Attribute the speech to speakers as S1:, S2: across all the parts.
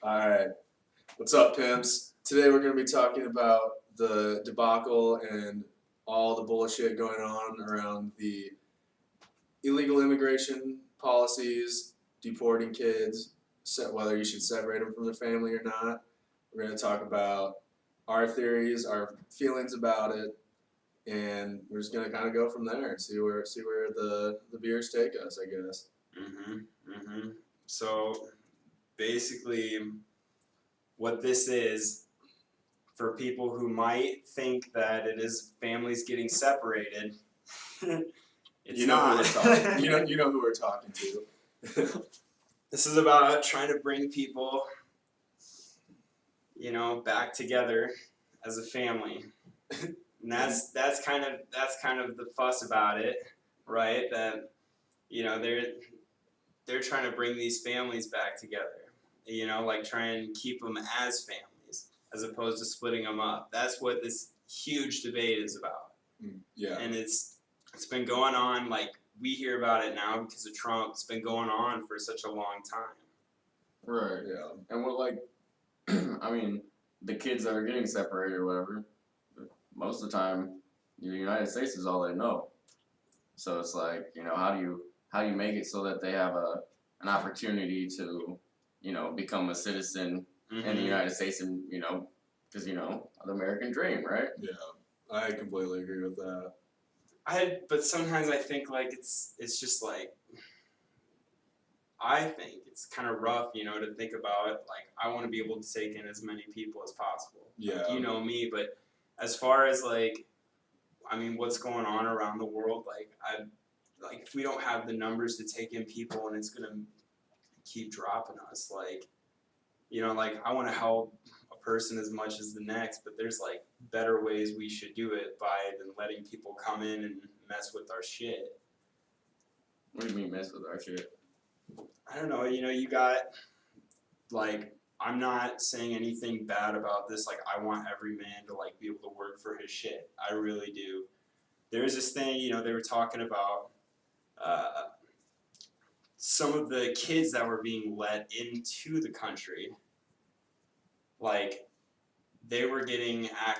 S1: Alright, what's up, pimps? Today we're going to be talking about the debacle and all the bullshit going on around the illegal immigration policies, deporting kids, whether you should separate them from their family or not. We're going to talk about our theories, our feelings about it, and we're just going to kind of go from there. See where the beers take us, I guess.
S2: So basically, what this is for people who might think that it is families getting separated. It's not.
S1: You know who we're talking to.
S2: This is about trying to bring people, back together as a family. And that's kind of the fuss about it, right? That they're trying to bring these families back together. Like try and keep them as families as opposed to splitting them up. That's what this huge debate is about.
S1: Yeah.
S2: And it's been going on, like we hear about it now because of Trump. It's been going on for such a long time.
S3: Right, yeah. And we're like, I mean, the kids that are getting separated or whatever, most of the time, the United States is all they know. So it's like, how do you make it so that they have an opportunity to, become a citizen in the United States and, because, the American dream, right?
S1: Yeah, I completely agree with that.
S2: But sometimes I think like it's just like, I think it's kind of rough, to think about it. Like I want to be able to take in as many people as possible.
S1: Yeah.
S2: Like, you know me, but as far as like, I mean, what's going on around the world, like if we don't have the numbers to take in people and it's gonna keep dropping us, like, like I want to help a person as much as the next, but there's like better ways we should do it than letting people come in and mess with our shit.
S3: What do you mean mess with our shit?
S2: I don't know, you got, like, I'm not saying anything bad about this, like, I want every man to, like, be able to work for his shit. I really do. There's this thing, they were talking about some of the kids that were being let into the country, like, they were getting, I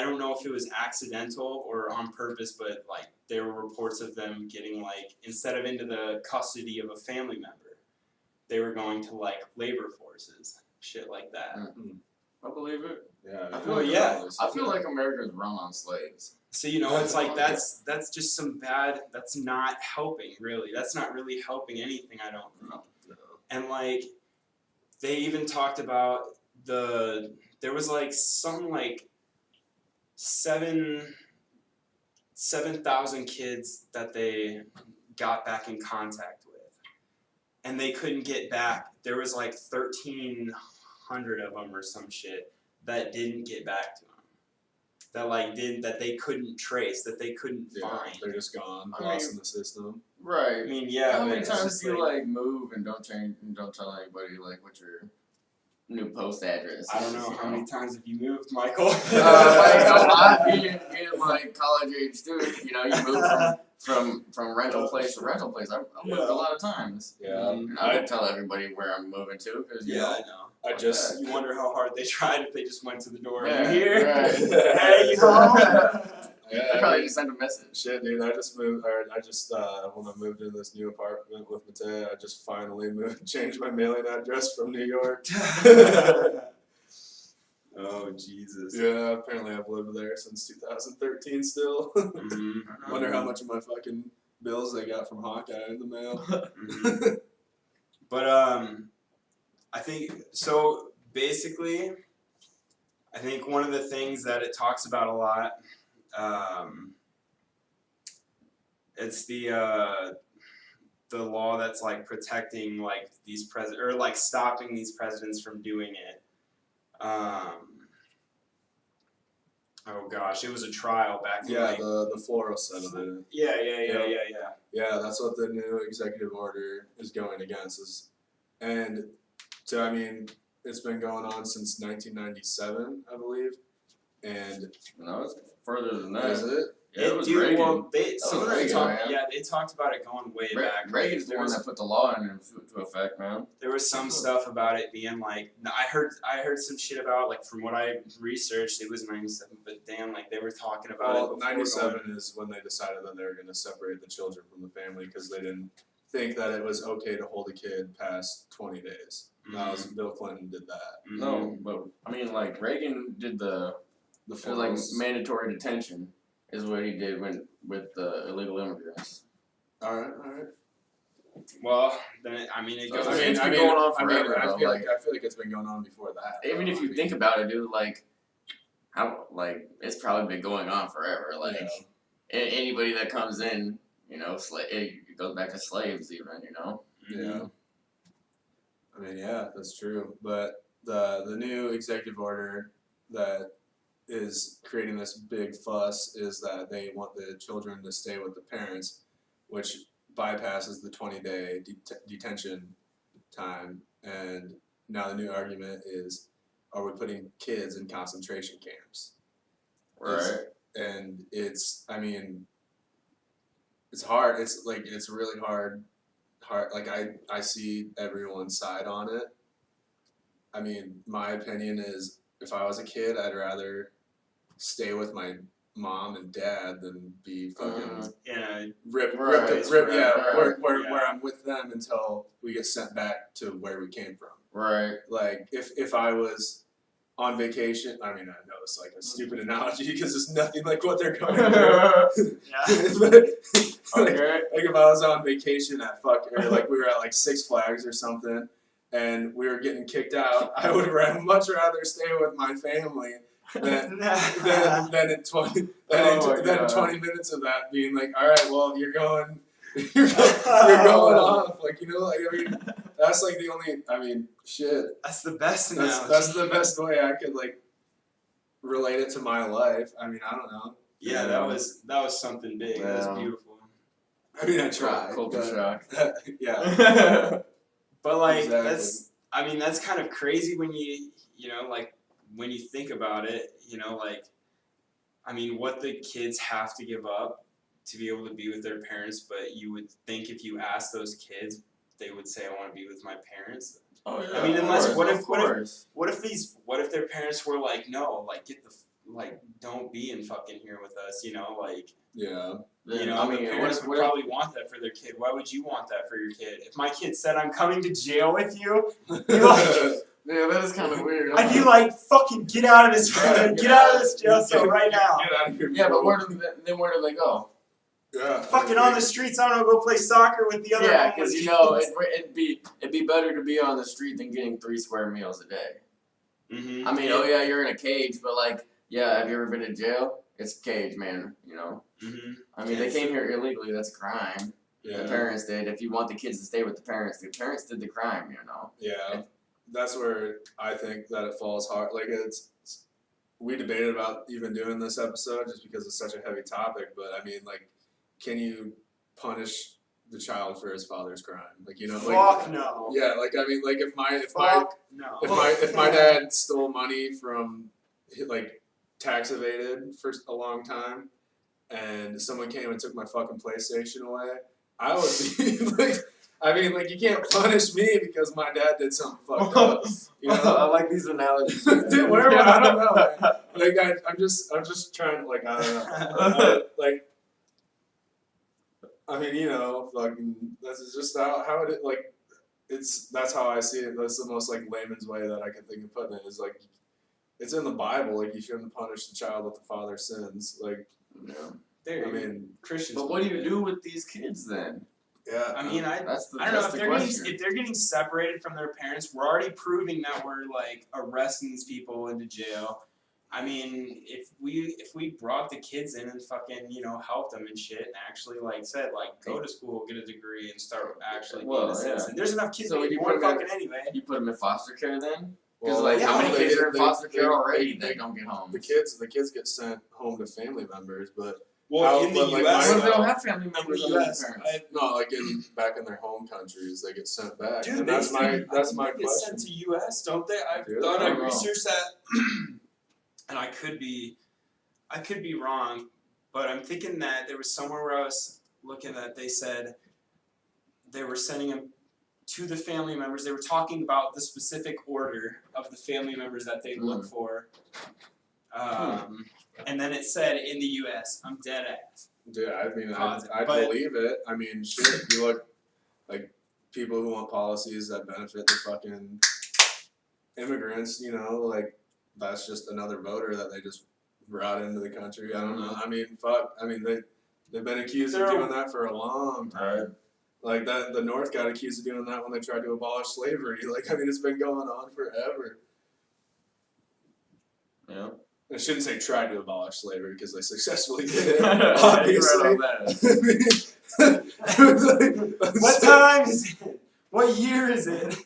S2: don't know if it was accidental or on purpose, but, like, there were reports of them getting, like, instead of into the custody of a family member, they were going to, like, labor forces, shit like that.
S3: I believe it.
S1: Yeah.
S3: I feel like America's run on slaves.
S2: So, it's like, that's just some bad, that's not helping, really. That's not really helping anything, I don't think.
S1: No.
S2: And, like, they even talked about there was, like, something like 7,000 kids that they got back in contact with. And they couldn't get back. There was, like, 1,300 of them or some shit that didn't get back to them. That, like, that they couldn't trace, that they couldn't find.
S1: They're just gone, lost in the system.
S3: Right.
S2: I mean, yeah.
S3: How many times do you, like, move and don't tell anybody, like, what your new post address?
S2: I don't know. How many times have you moved, Michael?
S3: Being like college age student, you move from rental place to rental place. I moved a lot of times.
S1: Yeah.
S3: And I don't tell everybody where I'm moving to because
S2: I know. You wonder how hard they tried if they just went to the door.
S3: Yeah,
S2: Are you here?
S3: Right.
S2: Hey, you home?
S3: I probably just sent a message.
S1: Shit, dude, when I moved into this new apartment with Mateo, I just finally changed my mailing address from New York.
S2: Oh, Jesus.
S1: Yeah, apparently I've lived there since 2013 still. Wonder how much of my fucking bills they got from Hawkeye in the mail.
S2: But, I think, so basically, I think one of the things that it talks about a lot, it's the law that's like protecting like these or like stopping these presidents from doing it. Oh gosh, it was a trial back in
S1: the floral settlement.
S2: Yeah.
S1: Yeah, that's what the new executive order is going against. It's been going on since 1997, I believe. And
S3: no, it's further than that.
S1: Is it?
S3: Yeah, it was
S2: dude,
S3: Reagan.
S2: well, some of them
S3: Reagan,
S2: talked.
S3: man.
S2: Yeah, they talked about it going way back.
S3: Reagan's the
S2: There
S3: one
S2: was-
S3: that put the law into effect, man.
S2: There was some stuff about it being like, I heard some shit about, like, from what I researched, it was 97, but damn, like, they were talking about
S1: Well,
S2: it before
S1: 97
S2: going-
S1: is when they decided that they were going to separate the children from the family because they didn't think that it was okay to hold a kid past 20 days. That was Bill Clinton did that.
S2: Mhm.
S3: No, but I mean, like Reagan did the
S1: The
S3: it was like
S1: force.
S3: mandatory detention is what he did with the illegal immigrants.
S1: All right.
S2: Well, then, it goes.
S3: I mean, it's been going on forever,
S1: I
S3: though,
S1: feel
S3: like-
S1: I feel like it's been going on before that.
S3: Even if you think about it, dude, like how like it's probably been going on forever. Like anybody that comes in, you know, it goes back to slaves, even, you know.
S1: Yeah. I mean, yeah, that's true. But the new executive order that is creating this big fuss is that they want the children to stay with the parents, which bypasses the 20-day detention time. And now the new argument is, are we putting kids in concentration camps?
S3: Right.
S1: And it's, I mean, it's hard. It's like, it's really hard. Like, I see everyone's side on it. I mean, my opinion is, if I was a kid, I'd rather stay with my mom and dad than be fucking
S2: Yeah.
S1: rip,
S3: Right,
S1: yeah,
S3: right,
S1: where I'm with them until we get sent back to where we came from.
S3: Right.
S1: Like, if I was on vacation, I mean, I know it's like a stupid analogy because it's nothing like what they're going through.
S2: Yeah.
S1: But,
S3: Okay.
S1: like if I was on vacation at or like we were at like Six Flags or something, and we were getting kicked out, I would much rather stay with my family than in 20 minutes of that being like, all right, well you're going off, like, you know, like, I mean, that's like the only, I mean, shit.
S2: That's the best analogy.
S1: That's the best way I could like relate it to my life. I mean, I don't know.
S2: Yeah, that was something big. That was
S3: Yeah.
S2: beautiful.
S1: I mean, I tried.
S3: Culture
S1: but-
S3: shock.
S1: Yeah.
S2: But like
S1: Exactly.
S2: that's kind of crazy when you know, like, when you think about it, you know, like, I mean, what the kids have to give up to be able to be with their parents, but you would think if you asked those kids, they would say, I want to be with my parents.
S3: Oh yeah.
S2: I mean, unless
S3: of
S2: what if
S3: course.
S2: what if their parents were like, no, like, don't be in fucking here with us, you know, like,
S1: Yeah.
S2: you know,
S3: I mean,
S2: the parents would probably want that for their kid. Why would you want that for your kid? If my kid said, I'm coming to jail with you,
S3: Yeah, that is kind of weird.
S2: I'd be like, fucking get out of this, get out of this jail cell right now.
S1: Get out of here.
S3: Yeah, but
S1: bro.
S3: where do they go?
S1: Yeah.
S2: Fucking on the streets, I'm gonna go play soccer with the other
S3: Yeah,
S2: homeless
S3: because you know
S2: kids.
S3: it'd be better to be on the street than getting 3 square meals a day.
S2: Mhm.
S3: I mean, oh yeah, you're in a cage, but like, yeah, have you ever been in jail? It's a cage, man. You know.
S2: Mhm.
S3: I mean, they came here illegally. That's a crime. The
S1: Yeah.
S3: parents did. If you want the kids to stay with the parents did the crime. You know.
S1: Yeah. That's where I think that it falls hard. Like we debated about even doing this episode just because it's such a heavy topic. But I mean, like, can you punish the child for his father's crime? Like, you know, like,
S2: Fuck no.
S1: yeah. Like, I mean, like if my
S2: Fuck no.
S1: if my dad stole money from, like, tax evaded for a long time, and someone came and took my fucking PlayStation away, I would be like, I mean, like, you can't punish me because my dad did something fucked up. You know?
S3: I like these analogies.
S1: Dude, where am I? I don't know, man. Like, I'm just trying to, like, I don't know. Like, I mean, you know, fucking, this is just how it, like, that's how I see it. That's the most, like, layman's way that I can think of putting it, is, like, it's in the Bible, like, you shouldn't punish the child with the father's sins. Like,
S3: Yeah.
S2: There,
S1: I mean,
S2: Christians.
S3: But what do you do with these kids then?
S1: yeah.
S2: I mean, I
S3: That's the
S2: don't know,
S3: that's
S2: if
S3: the question.
S2: they're getting separated from their parents, we're already proving that we're, like, arresting these people into jail. I mean, if we brought the kids in and fucking, you know, helped them and shit, and actually, like, said, like, go to school, get a degree, and start actually being
S3: Well,
S2: a citizen.
S3: yeah.
S2: There's enough kids
S3: So
S2: being
S3: you
S2: born
S3: put 'em in-
S2: fucking anyway.
S3: You put them in foster care then? Because
S1: Well,
S3: like,
S2: yeah,
S3: how many
S1: they-
S3: kids are in
S1: they-
S3: foster
S1: they-
S3: care already
S1: they-
S3: that don't get home?
S1: The kids get sent home to family members, but
S2: Well,
S1: How-
S2: in the
S1: but, like,
S2: U.S.,
S3: What if they don't
S2: though,
S3: have family members
S2: the
S3: other than
S2: US,
S3: parents?
S1: no, like back in their home countries, they get sent back.
S2: dude,
S1: and
S2: they
S1: that's my
S2: I think
S1: my
S2: they get
S1: question.
S2: sent to U.S., don't they? I
S1: Do they?
S2: thought
S3: I
S2: I
S3: don't know.
S2: researched that, and I could be wrong, But I'm thinking that there was somewhere where I was looking that they said they were sending him to the family members. They were talking about the specific order of the family members that they look for. And then it said in the U.S. I'm dead ass.
S1: Dude, I mean,
S2: Positive,
S1: I
S2: but-
S1: believe it. I mean, shit, you look like people who want policies that benefit the fucking immigrants, you know, like that's just another voter that they just brought into the country. I don't know. I mean, fuck. I mean, they've been accused of doing that for a long time. Like that, the North got accused of doing that when they tried to abolish slavery. Like, I mean, it's been going on forever.
S3: Yeah.
S1: I shouldn't say tried to abolish slavery because they successfully did it.
S3: You're
S1: Obviously.
S3: right on that.
S2: What time is it? What year is it?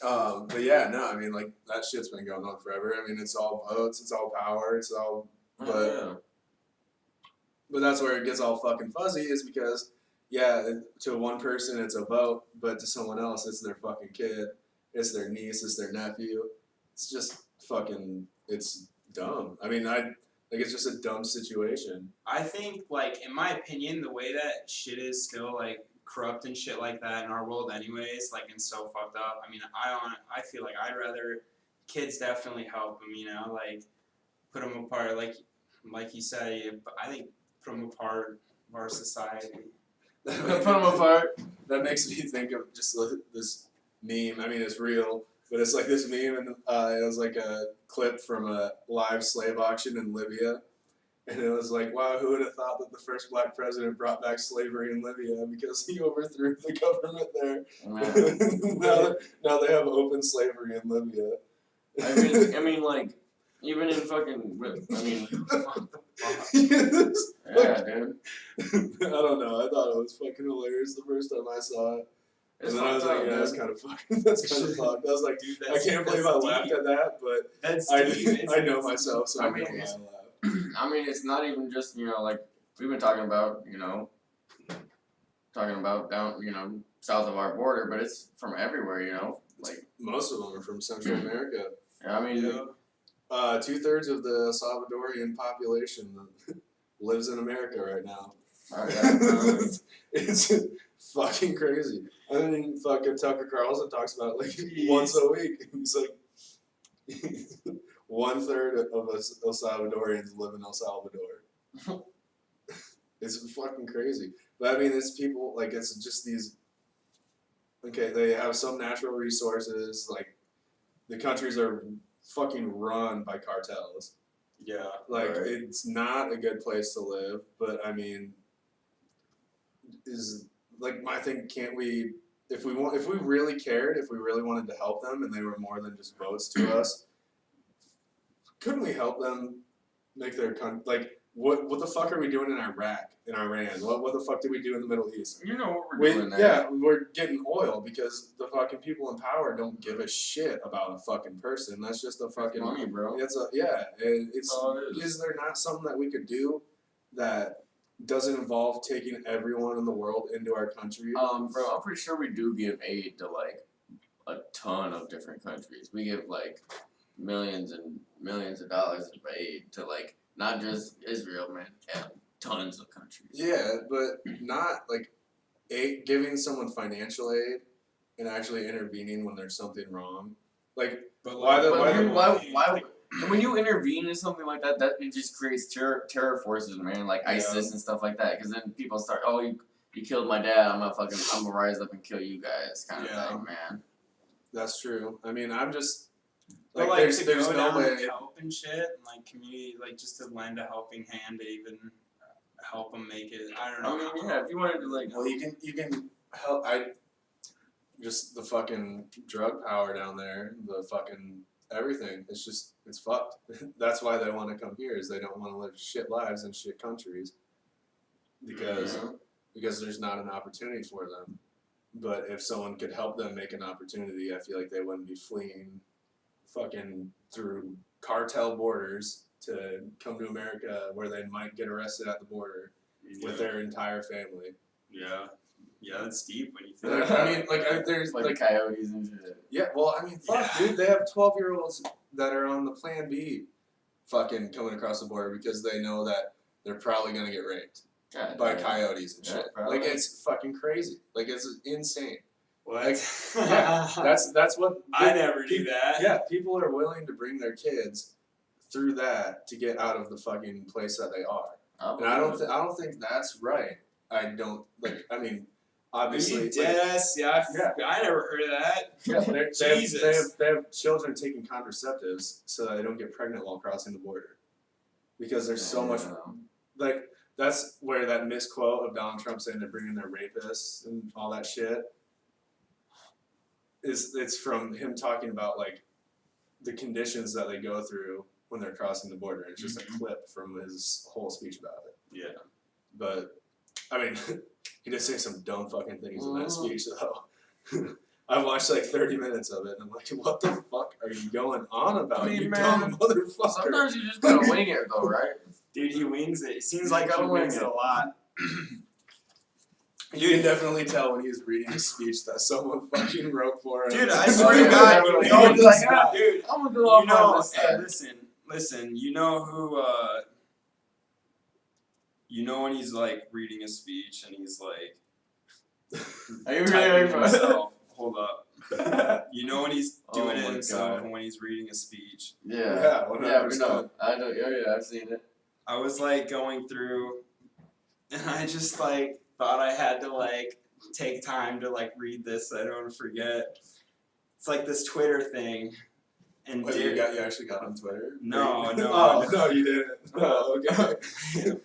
S1: But yeah, no, I mean, like that shit's been going on forever. I mean, it's all votes, it's all power, it's all. But that's where it gets all fucking fuzzy, is because to one person it's a vote, but to someone else it's their fucking kid, it's their niece, it's their nephew. It's just fucking. It's dumb. I mean, it's just a dumb situation.
S2: I think, like, in my opinion, the way that shit is still, like, corrupt and shit like that in our world anyways, like, and so fucked up. I mean, I feel like I'd rather kids definitely help them, you know, like, put them apart, like you said, I think put them apart of our society.
S3: Put them apart.
S1: That makes me think of just this meme. I mean, it's real, but it's like this meme, and it was like a clip from a live slave auction in Libya. And it was like, wow, who would have thought that the first black president brought back slavery in Libya because he overthrew the government there. now they have open slavery in Libya.
S3: I mean, like, even in fucking, yeah, dude.
S1: I don't know. I thought it was fucking hilarious the first time I saw it. And then I was like, yeah, that's kind of fucking, that's kind of fucked. I was like, dude, I can't believe I laughed at that, but I know myself, so I know why I laugh.
S3: I mean, it's not even just, you know, like, we've been talking about, you know, down, you know, south of our border, but it's from everywhere, you know, like.
S1: Most of them are from Central America.
S3: I mean,
S1: 2/3 of the Salvadorian population lives in America right now. It's fucking crazy. I mean, fucking Tucker Carlson talks about it like once a week. He's like, 1/3 of us El Salvadorians live in El Salvador. It's fucking crazy. But I mean, it's people, like, it's just these, okay, they have some natural resources, like, the countries are fucking run by cartels.
S2: Yeah.
S1: Like, it's not a good place to live, but I mean, is, like, my thing, can't we, if we really cared, if we really wanted to help them and they were more than just votes to us, couldn't we help them make their country, like, what the fuck are we doing in Iraq, in Iran? What the fuck did we do in the Middle East?
S3: you know what we're doing there.
S1: Yeah, we're getting oil because the fucking people in power don't give a shit about a fucking person. That's just a fucking
S3: money, bro.
S1: It's
S3: all it is.
S1: Is there not something that we could do that doesn't involve taking everyone in the world into our country?
S3: Bro, I'm pretty sure we do give aid to, like, a ton of different countries. We give, like, millions and millions of dollars of aid to, like, not just Israel, man, and tons of countries.
S1: Yeah, but not like giving someone financial aid and actually intervening when there's something wrong. Like,
S2: But
S3: why when you intervene in something like that, it just creates terror forces, man, like ISIS and stuff like that. Because then people start, oh, you killed my dad, I'm gonna rise up and kill you guys, kind of thing, man.
S1: That's true. I mean, I'm just.
S2: But
S1: like,
S2: to
S1: there's
S2: go
S1: no
S2: down
S1: way.
S2: and help and shit, and like community, like just to lend a helping hand to even help them make it. I don't know.
S3: I mean, yeah, if you wanted to, like,
S1: Well, you can help. Just the fucking drug power down there, the fucking everything. It's fucked. That's why they want to come here, is they don't want to live shit lives in shit countries because there's not an opportunity for them. But if someone could help them make an opportunity, I feel like they wouldn't be fleeing fucking through cartel borders to come to America where they might get arrested at the border with their entire family.
S2: Yeah, that's deep when you think.
S1: I mean, like, there's
S3: like coyotes and shit.
S1: Yeah, well, I mean, fuck, dude, they have 12-year-olds that are on the Plan B, fucking coming across the border because they know that they're probably gonna get raped
S3: God,
S1: by
S3: damn.
S1: coyotes and
S3: Yeah,
S1: shit.
S3: probably.
S1: Like it's fucking crazy. Like it's insane.
S2: What?
S1: Like, yeah, that's what
S2: I never knew that.
S1: Yeah, people are willing to bring their kids through that to get out of the fucking place that they are. And I don't think that's right. I don't like. I mean, obviously,
S2: Are you dead ass? Yeah, I never heard of that.
S1: Yeah,
S2: Jesus.
S1: they have children taking contraceptives so that they don't get pregnant while crossing the border. Because there's so much, like, that's where that misquote of Donald Trump saying they're bringing their rapists and all that shit it's from him talking about, like, the conditions that they go through when they're crossing the border. It's just a clip from his whole speech about it.
S2: Yeah.
S1: But, I mean, he did say some dumb fucking things in that speech, though. I watched like 30 minutes of it, and I'm like, what the fuck are you going on about,
S3: I mean,
S1: you
S3: man,
S1: dumb motherfucker?
S3: Sometimes you just gotta wing it, though, right?
S2: Dude, he wings it. It seems
S3: You
S2: like he
S3: gotta wing
S2: wings it
S3: it.
S2: a lot.
S1: You can definitely tell when he was reading his speech that someone fucking wrote for him.
S2: Dude, I swear to God,
S3: definitely.
S2: you know
S3: He's like,
S2: this, dude.
S3: I'm gonna go off
S2: You know,
S3: on this
S2: hey,
S3: side.
S2: listen. You know who? You know when he's like reading a speech and he's like
S3: Are you
S2: typing
S3: really
S2: himself. Hold up. You know when he's
S3: Oh
S2: doing it
S3: my
S2: himself
S3: God.
S2: and when he's reading a speech.
S3: Yeah, we
S1: 100%.
S3: know. I know. Yeah, I've seen it.
S2: I was like going through, and I just like thought I had to like take time to like read this so I don't forget. It's like this Twitter thing, and
S1: Wait, you actually got on Twitter?
S2: No.
S1: Oh, no, you didn't. Oh, okay.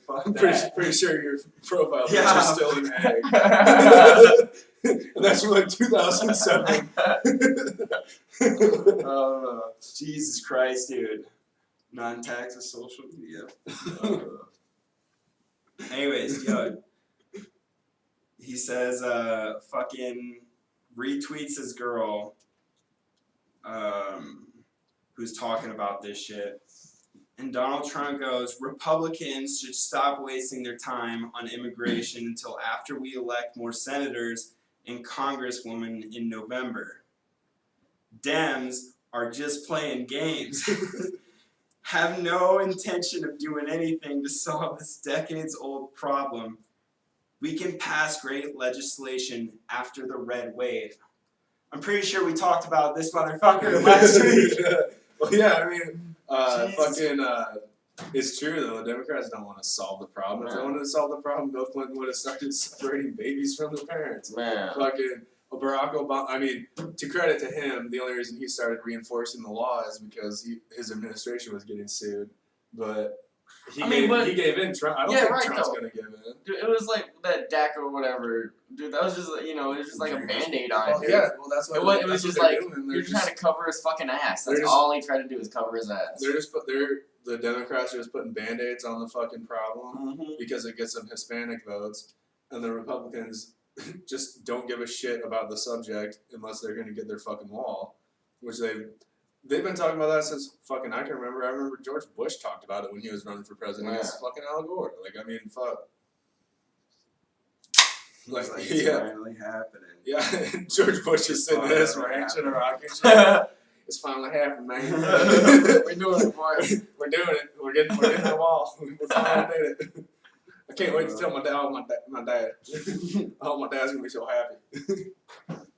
S2: Fuck
S1: I'm
S2: that.
S1: pretty sure your profile picture
S2: Yeah.
S1: is still an egg. And that's from like 2007.
S2: Jesus Christ, dude. Non-tax of social media. Anyways, yo. He says, fucking retweets his girl, who's talking about this shit. And Donald Trump goes, Republicans should stop wasting their time on immigration until after we elect more senators and congresswomen in November. Dems are just playing games. Have no intention of doing anything to solve this decades-old problem. We can pass great legislation after the red wave. I'm pretty sure we talked about this motherfucker last week.
S1: Well, yeah, I mean,
S2: Jesus.
S1: it's true though. The Democrats don't want to solve the problem. If they wanted to solve the problem, Bill Clinton would have started separating babies from their parents.
S3: Man.
S1: Fucking Barack Obama. I mean, to credit to him, the only reason he started reinforcing the law is because his administration was getting sued. But he gave in. Trump. I don't think Trump's gonna give in.
S3: Dude, it was like that DACA or whatever. Dude, that was just, it was just like a Band-Aid on it, dude.
S1: Yeah, well, that's what
S3: It was just like, you're trying to cover his fucking ass. That's all he tried to do is cover his ass.
S1: The Democrats are just putting Band-Aids on the fucking problem because it gets them Hispanic votes, and the Republicans just don't give a shit about the subject unless they're gonna get their fucking wall, which they've been talking about that since fucking I can remember. I remember George Bush talked about it when he was running for president against fucking Al Gore. Like, I mean, fuck.
S2: Like it's finally happening.
S1: Yeah, George Bush is sitting in his ranch in a rocking chair. It's finally happening, man.
S3: We're doing it, boys.
S1: We're doing it. We're getting the wall. We finally did it. I can't wait to tell my dad. Oh, my dad's gonna be so happy.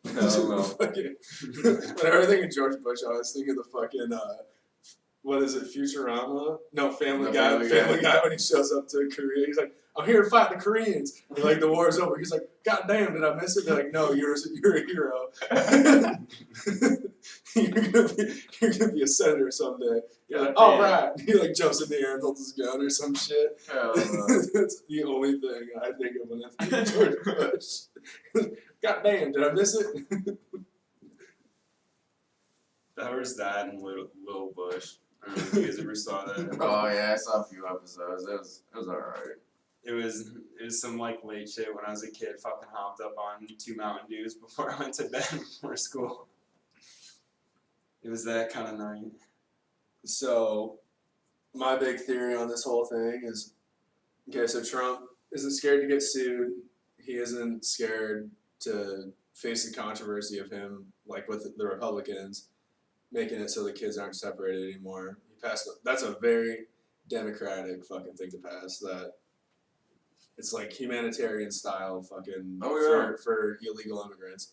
S1: Whenever I think of George Bush, I always think of the fucking what is it, Futurama? No, Family Guy. Family Guy when he shows up to Korea, he's like, I'm here to fight the Koreans. And like the war's over. He's like, God damn, did I miss it? They're like, no, you're a hero. you're gonna be a senator someday. You're like, all right. He like jumps in the air and holds his gun or some shit. That's the only thing I think of when I think of George Bush. God damn, did I miss it?
S2: That was that and Lil Bush. I don't know if you guys ever saw that.
S3: Oh yeah, I saw a few episodes. It was alright.
S2: It was some like late shit when I was a kid. Fucking hopped up on 2 Mountain Dews before I went to bed before school. It was that kind of night.
S1: So, my big theory on this whole thing is, okay, so Trump isn't scared to get sued. He isn't scared to face the controversy of him, like with the Republicans, making it so the kids aren't separated anymore. That's a very democratic fucking thing to pass that it's like humanitarian style fucking
S3: Oh,
S1: for illegal immigrants.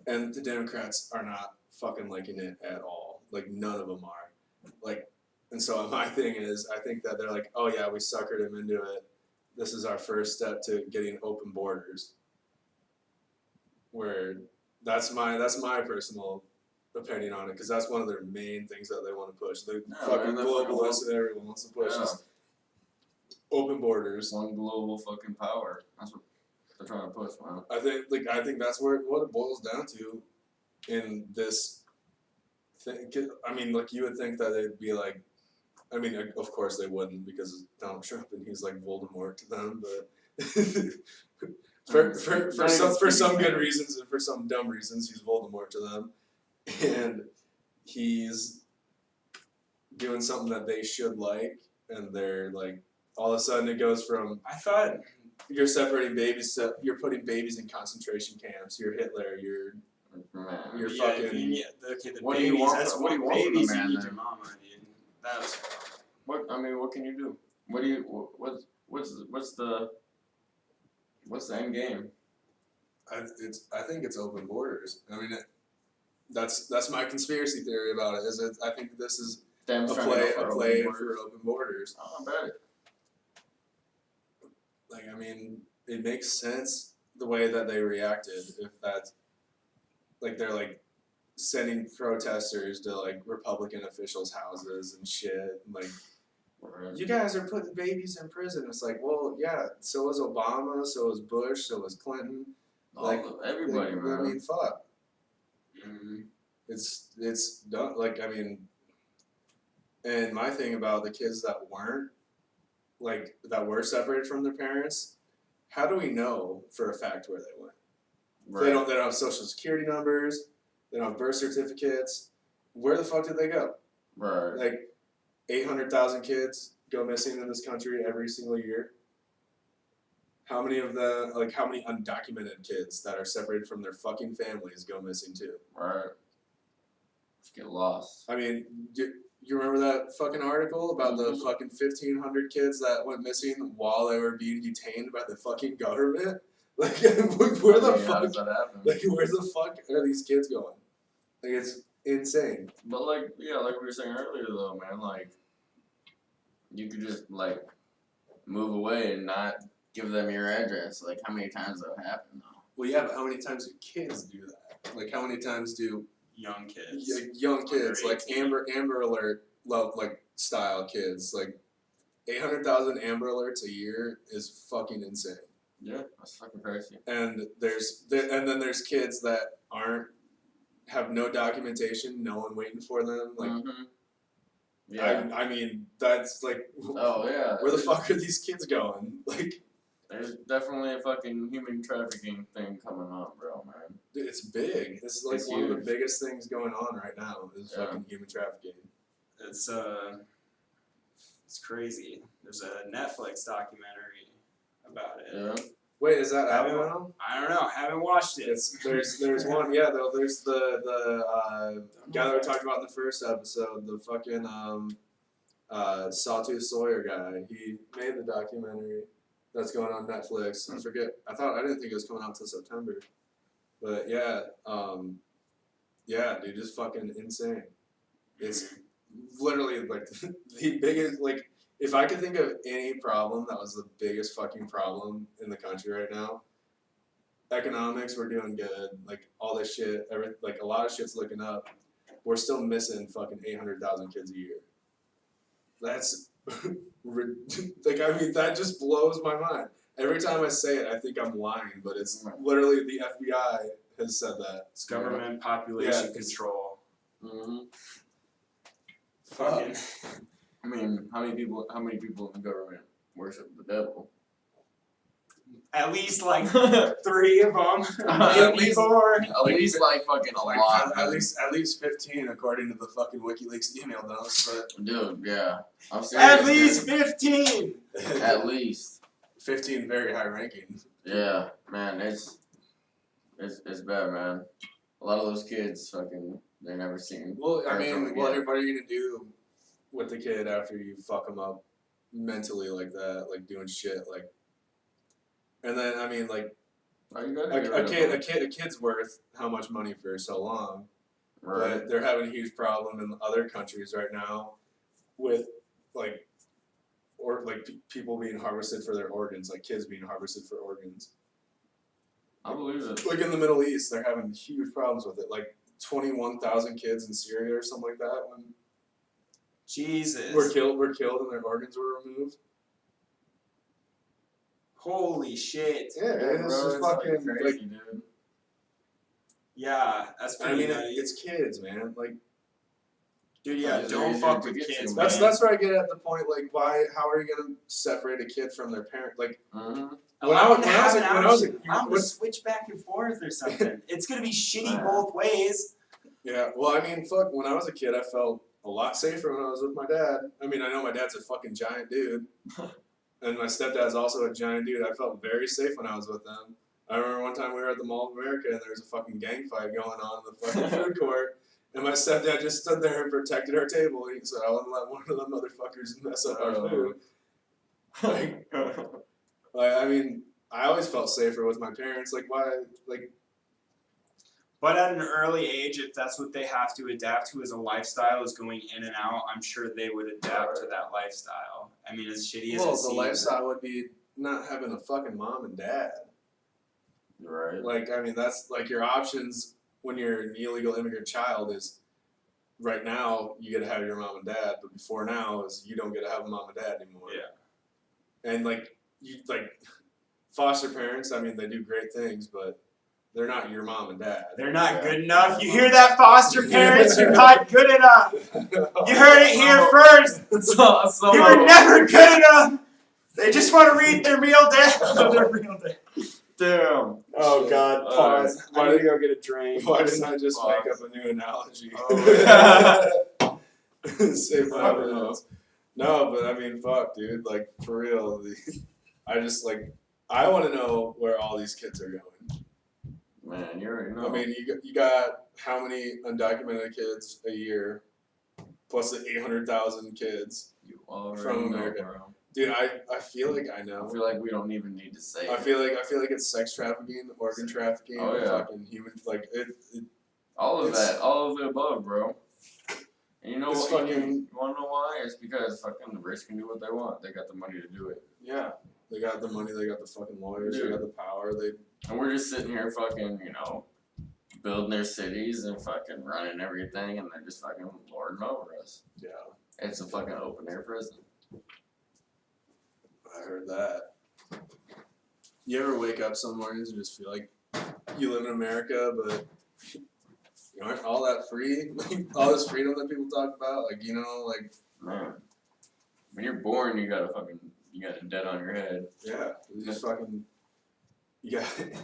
S1: And the Democrats are not fucking liking it at all. Like none of them are. Like, and so my thing is, I think that they're like, oh yeah, we suckered him into it. This is our first step to getting open borders. Where that's my personal opinion on it, because that's one of their main things that they want to push. The fucking globalists and everyone wants to push is open borders.
S3: One global fucking power. That's what they're trying to push, man.
S1: I think that's what it boils down to in this thing. I mean, like you would think that they'd be like, I mean, of course they wouldn't because of Donald Trump and he's like Voldemort to them, but for some good reasons and for some dumb reasons, he's Voldemort to them, and he's doing something that they should like, and they're like, all of a sudden it goes from
S2: I thought
S1: you're separating babies, so you're putting babies in concentration camps. You're Hitler. You're fucking.
S2: The
S3: What do you
S2: babies,
S3: want
S2: that's
S3: from- what do you
S2: what
S3: want from the
S2: babies
S3: man,
S2: you eat
S3: then?
S2: your mama, dude. That's
S3: What can you do? What's the end game?
S1: I think it's open borders. I mean, that's my conspiracy theory about it. I think this is
S3: Them
S1: a
S3: trying to
S1: play
S3: go for open borders?
S1: for open borders.
S3: Oh, I bet it.
S1: Like, I mean, it makes sense the way that they reacted. If that's like they're like sending protesters to like Republican officials' houses and shit. And, like, you guys are putting babies in prison. It's like, well, yeah. So was Obama. So was Bush. So was Clinton. Like
S3: Everybody, man.
S1: I mean, fuck.
S2: mm,
S1: It's done. Like, I mean, and my thing about the kids that weren't that were separated from their parents, how do we know for a fact where they went? They don't have social security numbers. They don't have birth certificates. Where the fuck did they go?
S3: Right.
S1: Like 800,000 kids go missing in this country every single year. How many of them, like how many undocumented kids that are separated from their fucking families go missing too?
S3: Right. Just get lost.
S1: I mean, you remember that fucking article about the fucking 1,500 kids that went missing while they were being detained by the fucking government? Like, where the
S3: How does
S1: fuck?
S3: that happen?
S1: Like, where the fuck are these kids going? Like, it's insane.
S3: But like we were saying earlier though, man, like you could just like move away and not give them your address. Like how many times that happen though?
S1: Well, yeah, but how many times do kids do that? Like, how many times do
S2: young kids.
S1: young kids,
S2: Under
S1: like
S2: 18.
S1: Amber Alert, like style kids, like 800,000 Amber Alerts a year is fucking insane.
S3: Yeah, that's fucking crazy.
S1: And then there's kids that have no documentation, no one waiting for them. Like,
S3: Yeah.
S1: I mean, that's like,
S3: Oh yeah.
S1: where the fuck are these kids going? Like,
S3: There's definitely a fucking human trafficking thing coming up, bro, man.
S1: dude, it's big. It's like
S3: It's
S1: one of the
S3: huge.
S1: biggest things going on right now is fucking human trafficking.
S2: It's crazy. There's a Netflix documentary about it.
S3: Yeah.
S1: Wait, is that out
S2: Haven't-
S1: now?
S2: I don't know. Haven't watched it.
S1: There's one, yeah. There's the guy that we talked about in the first episode, the fucking Sawtooth Sawyer guy. He made the documentary that's going on Netflix. I forget. I didn't think it was coming out till September, but yeah, dude, it's fucking insane. It's literally like the biggest, like, if I could think of any problem that was the biggest fucking problem in the country right now, economics, we're doing good. Like, all this shit, like, a lot of shit's looking up. We're still missing fucking 800,000 kids a year. That's, like, I mean, that just blows my mind. Every time I say it, I think I'm lying, but it's literally the FBI has said that.
S2: It's government population
S1: Yeah.
S2: control.
S3: Mm-hmm.
S2: Fucking.
S3: I mean, how many people in the government worship the devil?
S2: At least like 3 of them.
S3: At
S2: Maybe
S3: least-
S2: 4.
S3: At least like fucking a
S1: Like,
S3: lot.
S1: at least 15, according to the fucking WikiLeaks email notes. But
S3: Dude, yeah. I'm serious.
S2: At least 15.
S3: At least.
S1: 15 very high ranking.
S3: Yeah, man, it's bad, man. A lot of those kids fucking they're never seen.
S1: Well, I
S3: Heard from
S1: mean,
S3: again.
S1: what are you gonna do with the kid after you fuck them up mentally like that, like doing shit like. And then I mean like
S3: Oh, you gotta get rid of them.
S1: a kid's worth how much money for so long,
S3: Right.
S1: but they're having a huge problem in other countries right now with like people being harvested for their organs, like kids being harvested for organs.
S3: I believe it.
S1: Like in the Middle East, they're having huge problems with it. Like 21,000 kids in Syria or something like that when
S2: Jesus.
S1: were killed and their organs were removed.
S2: Holy shit.
S1: Yeah, it's
S3: bro,
S1: just
S3: it's
S1: fucking
S3: crazy,
S1: like.
S3: dude.
S2: Yeah, that's
S1: I
S2: pretty
S1: mean,
S2: nutty.
S1: it's kids, man. Like,
S2: Dude, yeah,
S3: It's
S2: don't
S3: easier
S2: fuck
S3: to
S2: with
S3: get
S2: kids,
S3: to,
S2: man.
S1: that's where I get at the point. Like, why? How are you gonna separate a kid from their parent? Like,
S3: Mm-hmm.
S2: Allow them to have an
S1: when I was
S2: option. Allow them to switch back and forth or something. It's gonna be shitty
S3: Yeah.
S2: both ways.
S1: yeah. Well, I mean, fuck. When I was a kid, I felt a lot safer when I was with my dad. I mean, I know my dad's a fucking giant dude, and my stepdad's also a giant dude. I felt very safe when I was with them. I remember one time we were at the Mall of America and there was a fucking gang fight going on in the fucking food court. And my stepdad just stood there and protected our table. He said, I wouldn't let one of them motherfuckers mess up our food. Like, I mean, I always felt safer with my parents. Like, why? Like,
S2: But at an early age, if that's what they have to adapt to as a lifestyle, is going in and out, I'm sure they would adapt to that lifestyle. I mean, as shitty as
S1: well,
S2: it
S1: the
S2: seems.
S1: lifestyle would be not having a fucking mom and dad.
S3: Right.
S1: Like, I mean, that's like your options when you're an illegal immigrant child is right now you get to have your mom and dad, but before now is you don't get to have a mom and dad anymore.
S2: Yeah.
S1: And like you like foster parents, I mean, they do great things, but they're not your mom and dad.
S2: They're not good enough. You hear that, foster parents? You're not good enough. You heard it here first. You were never good enough. They just want to read their real dad.
S3: Damn.
S2: Oh
S1: Shit.
S2: God, pause.
S1: Why
S2: I need
S1: did-
S2: to go get a drink.
S1: Why didn't I just
S3: Pause.
S1: make up a new analogy?
S3: Oh,
S1: Save 5 minutes. No, but I mean, fuck, dude. Like, for real. I just, like, I want to know where all these kids are going.
S3: Man, you already know.
S1: I mean, you got how many undocumented kids a year, plus the 800,000 kids.
S3: You already
S1: from
S3: know,
S1: America.
S3: bro.
S1: Dude, I feel like I know.
S3: I feel like we don't even need to say
S1: I
S3: it.
S1: feel like it's sex trafficking, organ trafficking,
S3: Oh, yeah.
S1: fucking human, like it
S3: All of
S1: It's-
S3: that, all of the above, bro. And you know
S1: It's
S3: what?
S1: fucking-
S3: You wanna know why? It's because fucking the rich can do what they want. They got the money to do it.
S1: yeah. They got the money, they got the fucking lawyers,
S3: Dude.
S1: they got the power,
S3: And we're just sitting here fucking, you know, building their cities and fucking running everything, and they're just fucking lording over us.
S1: yeah,
S3: It's a fucking open air prison.
S1: I heard that. You ever wake up some mornings and just feel like you live in America, but you aren't all that free? Like, all this freedom that people talk about, like, you know, like,
S3: Man. When you're born, you got a debt on your head.
S1: yeah, you just fucking, you got,
S3: And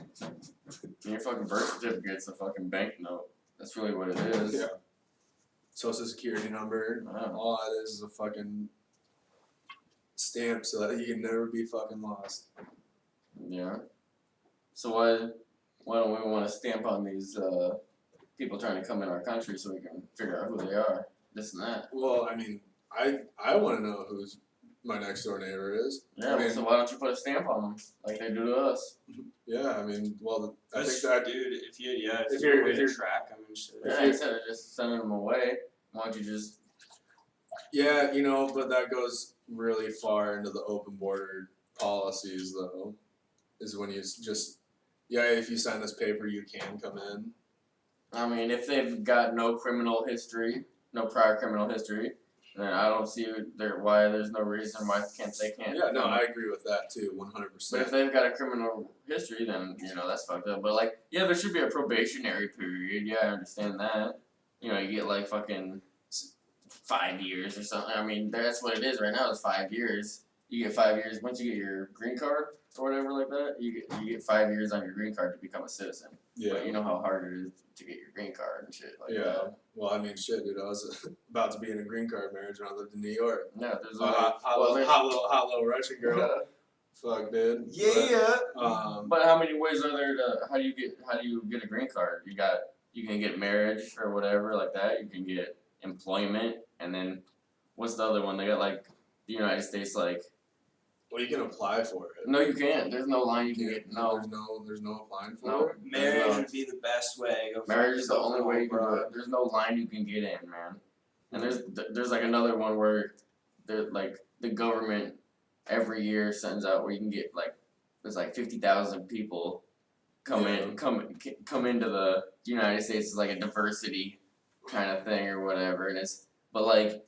S3: your fucking birth certificate's a fucking banknote. That's really what it is.
S1: yeah. Social security number,
S3: Wow.
S1: all that is a fucking stamp so that you can never be fucking lost.
S3: Yeah. So why don't we want to stamp on these people trying to come in our country so we can figure out who they are, this and that?
S1: Well, I mean, I want to know who's my next door neighbor is.
S3: Yeah.
S1: I mean-
S3: So why don't you put a stamp on them like they do to us?
S1: Yeah, I mean, well, I think
S2: That's
S1: that
S2: dude. If
S1: if
S2: you're
S1: you're-
S2: way to track them and shit.
S3: Yeah. Instead of just sending them away, why don't you just?
S1: yeah, you know, but that goes really far into the open border policies, though. Is when you just if you sign this paper, you can come in.
S3: I mean, if they've got no criminal history, no prior criminal history, then I don't see why there's no reason why they can't.
S1: Yeah, no, I agree with that too, 100%.
S3: But if they've got a criminal history, then, you know, that's fucked up. But, like, yeah, there should be a probationary period. Yeah, I understand that. You know, you get, like, fucking 5 years or something. I mean, that's what it is right now, is 5 years. You get 5 years. Once you get your green card or whatever like that, you get 5 years on your green card to become a citizen.
S1: Yeah.
S3: But you know how hard it is to get your green card and shit like
S1: Yeah.
S3: that.
S1: Well, I mean, shit, dude. I was about to be in a green card marriage when I lived in New York.
S3: Yeah, there's
S1: A
S3: only...
S1: hot little Russian girl. Fuck, dude.
S2: Yeah.
S1: But,
S3: But how many ways are there to how do you get a green card? You can get marriage or whatever like that. You can get employment, and then what's the other one? They got like the United States like.
S1: Well, you can apply for it.
S3: No, you can't. There's no line you can get. No.
S1: There's no applying for
S3: No.
S1: it.
S2: Marriage would be the best way. Go
S3: Marriage is the
S2: fuck
S3: only
S2: yourself
S3: way you can do
S2: abroad.
S3: it. There's no line you can get in, man. And there's like another one where like the government every year sends out where you can get like there's like 50,000 people come into the United States as like a diversity kind of thing or whatever, and it's but like